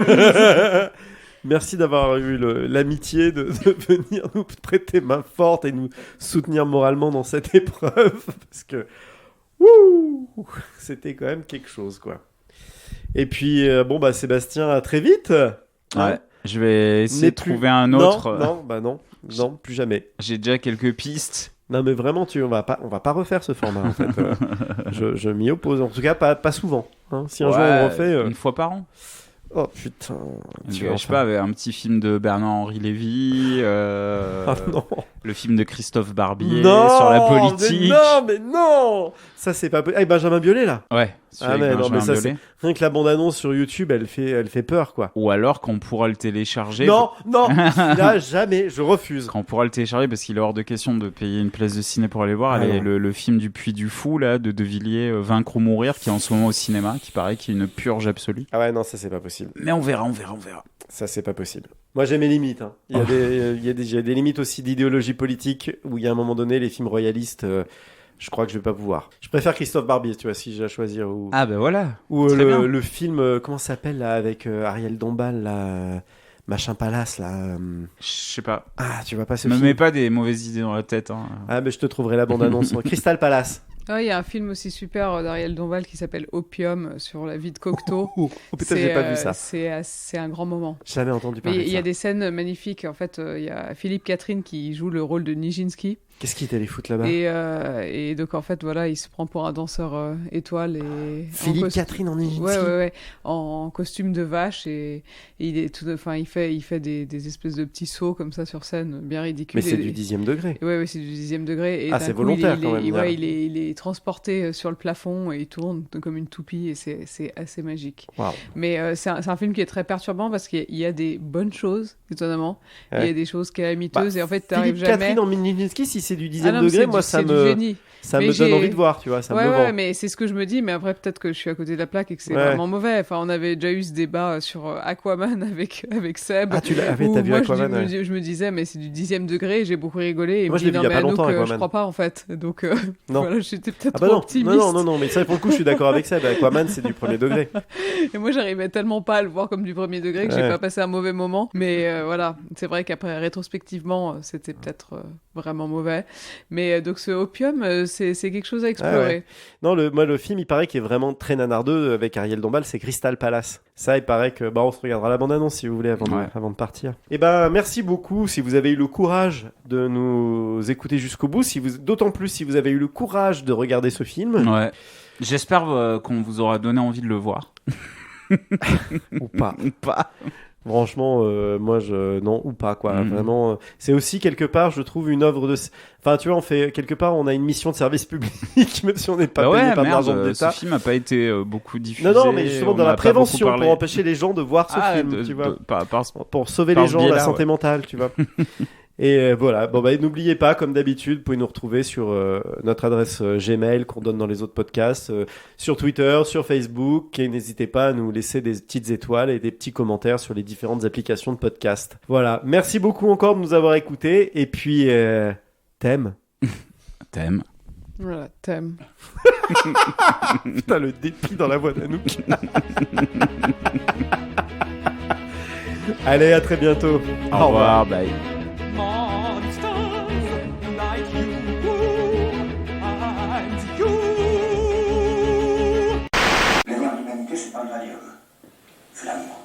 Merci d'avoir eu l'amitié de venir nous prêter main forte et nous soutenir moralement dans cette épreuve. Parce que c'était quand même quelque chose, quoi. Et puis, Sébastien, à très vite. Ouais. Je vais essayer de trouver un autre. Non, plus jamais. J'ai déjà quelques pistes. Non, mais vraiment, on va pas refaire ce format, en fait. Je m'y oppose. En tout cas, pas souvent. Hein. Si un jour on refait... Une fois par an. Oh putain. Je sais pas, avec un petit film de Bernard-Henri Lévy, le film de Christophe Barbier sur la politique. Mais non, ça c'est pas possible. Ah, Benjamin Biolay là. Ouais. Mais ça c'est... Rien que la bande-annonce sur YouTube, elle fait peur, quoi. Ou alors qu'on pourra le télécharger. Non, là jamais, je refuse. Qu'on pourra le télécharger parce qu'il est hors de question de payer une place de ciné pour aller voir. Le film du Puy du Fou là, de De Villiers, Vaincre ou mourir, qui est en ce moment au cinéma, qui paraît qu'il est une purge absolue. Ah ouais, non, ça c'est pas possible. Mais on verra. Ça c'est pas possible. Moi j'ai mes limites. Hein. J'ai des limites aussi d'idéologie politique où il y a un moment donné les films royalistes. Je crois que je vais pas pouvoir. Je préfère Christophe Barbier, tu vois, si j'ai à choisir. Ah ben voilà. Ou le film, comment ça s'appelle là, avec Ariel Dombal, là, Machin Palace, là. Je sais pas. Ah, tu vois pas ce film. film. Me mets pas des mauvaises idées dans la tête. Hein. Ah, mais je te trouverai la bande-annonce. Crystal Palace. Il y a un film aussi super d'Ariel Dombal qui s'appelle Opium sur la vie de Cocteau. Peut-être j'ai pas vu ça. C'est un grand moment. Jamais entendu parler de ça. Il y a des scènes magnifiques. En fait, il y a Philippe Catherine qui joue le rôle de Nijinsky. Qu'est-ce qu'il est allé foutre là-bas ? Et donc en fait voilà, il se prend pour un danseur étoile et Philippe Catherine en Nijinsky. Ouais, en costume de vache et il est il fait des espèces de petits sauts comme ça sur scène, bien ridicules. Mais c'est du 10e degré. Ouais, c'est du 10e degré. Et c'est volontaire quand même. Il est transporté sur le plafond et il tourne comme une toupie et c'est assez magique. Wow. Mais c'est un film qui est très perturbant parce qu'il y a des bonnes choses, étonnamment. Ouais. Il y a des choses calamiteuses et en fait t'arrives Philippe jamais. Catherine en Nijinsky, si c'est du 10e degré, moi ça me donne envie de voir, tu vois, ça me vend. Ouais, mais c'est ce que je me dis, mais après peut-être que je suis à côté de la plaque et que c'est vraiment mauvais. Enfin, on avait déjà eu ce débat sur Aquaman avec Seb. Ah, t'as vu Aquaman? Je me disais, mais c'est du 10e degré et j'ai beaucoup rigolé. Et moi, je l'ai vu il y a pas longtemps, Aquaman. Je crois pas, en fait. Donc, voilà, j'étais peut-être trop non. optimiste. Non, mais ça, pour le coup, je suis d'accord avec Seb. Aquaman, c'est du 1er degré. Et moi, j'arrivais tellement pas à le voir comme du 1er degré que j'ai pas passé un mauvais moment. Mais voilà, c'est vrai qu'après, rétrospectivement, c'était peut-être vraiment mauvais. Mais donc, ce Opium, c'est quelque chose à explorer. Ah ouais. Non, le film, il paraît qu'il est vraiment très nanardeux avec Ariel Dombal, c'est Crystal Palace. Ça, il paraît que on se regardera la bande-annonce si vous voulez avant de partir. Et merci beaucoup si vous avez eu le courage de nous écouter jusqu'au bout, d'autant plus si vous avez eu le courage de regarder ce film. Ouais. J'espère qu'on vous aura donné envie de le voir. Ou pas. Ou pas. Franchement, moi, non, ou pas, quoi. Vraiment, c'est aussi, quelque part, je trouve, une œuvre de... Enfin, tu vois, on a une mission de service public, même si on n'est pas payé par de l'argent de l'État. Ce film n'a pas été beaucoup diffusé. Non, mais justement, dans la prévention, pour empêcher les gens de voir ce film, tu vois. Pour sauver les gens, la santé mentale, tu vois. Et voilà, n'oubliez pas, comme d'habitude, vous pouvez nous retrouver sur notre adresse Gmail qu'on donne dans les autres podcasts, sur Twitter, sur Facebook, et n'hésitez pas à nous laisser des petites étoiles et des petits commentaires sur les différentes applications de podcast. Voilà, merci beaucoup encore de nous avoir écoutés, et puis, thème. Voilà, thème. Putain, le dépit dans la voix d'Anouk. Allez, à très bientôt. Au revoir, bye. Monsters like you and you. L'avenir de l'humanité, c'est pas le valium, c'est l'amour.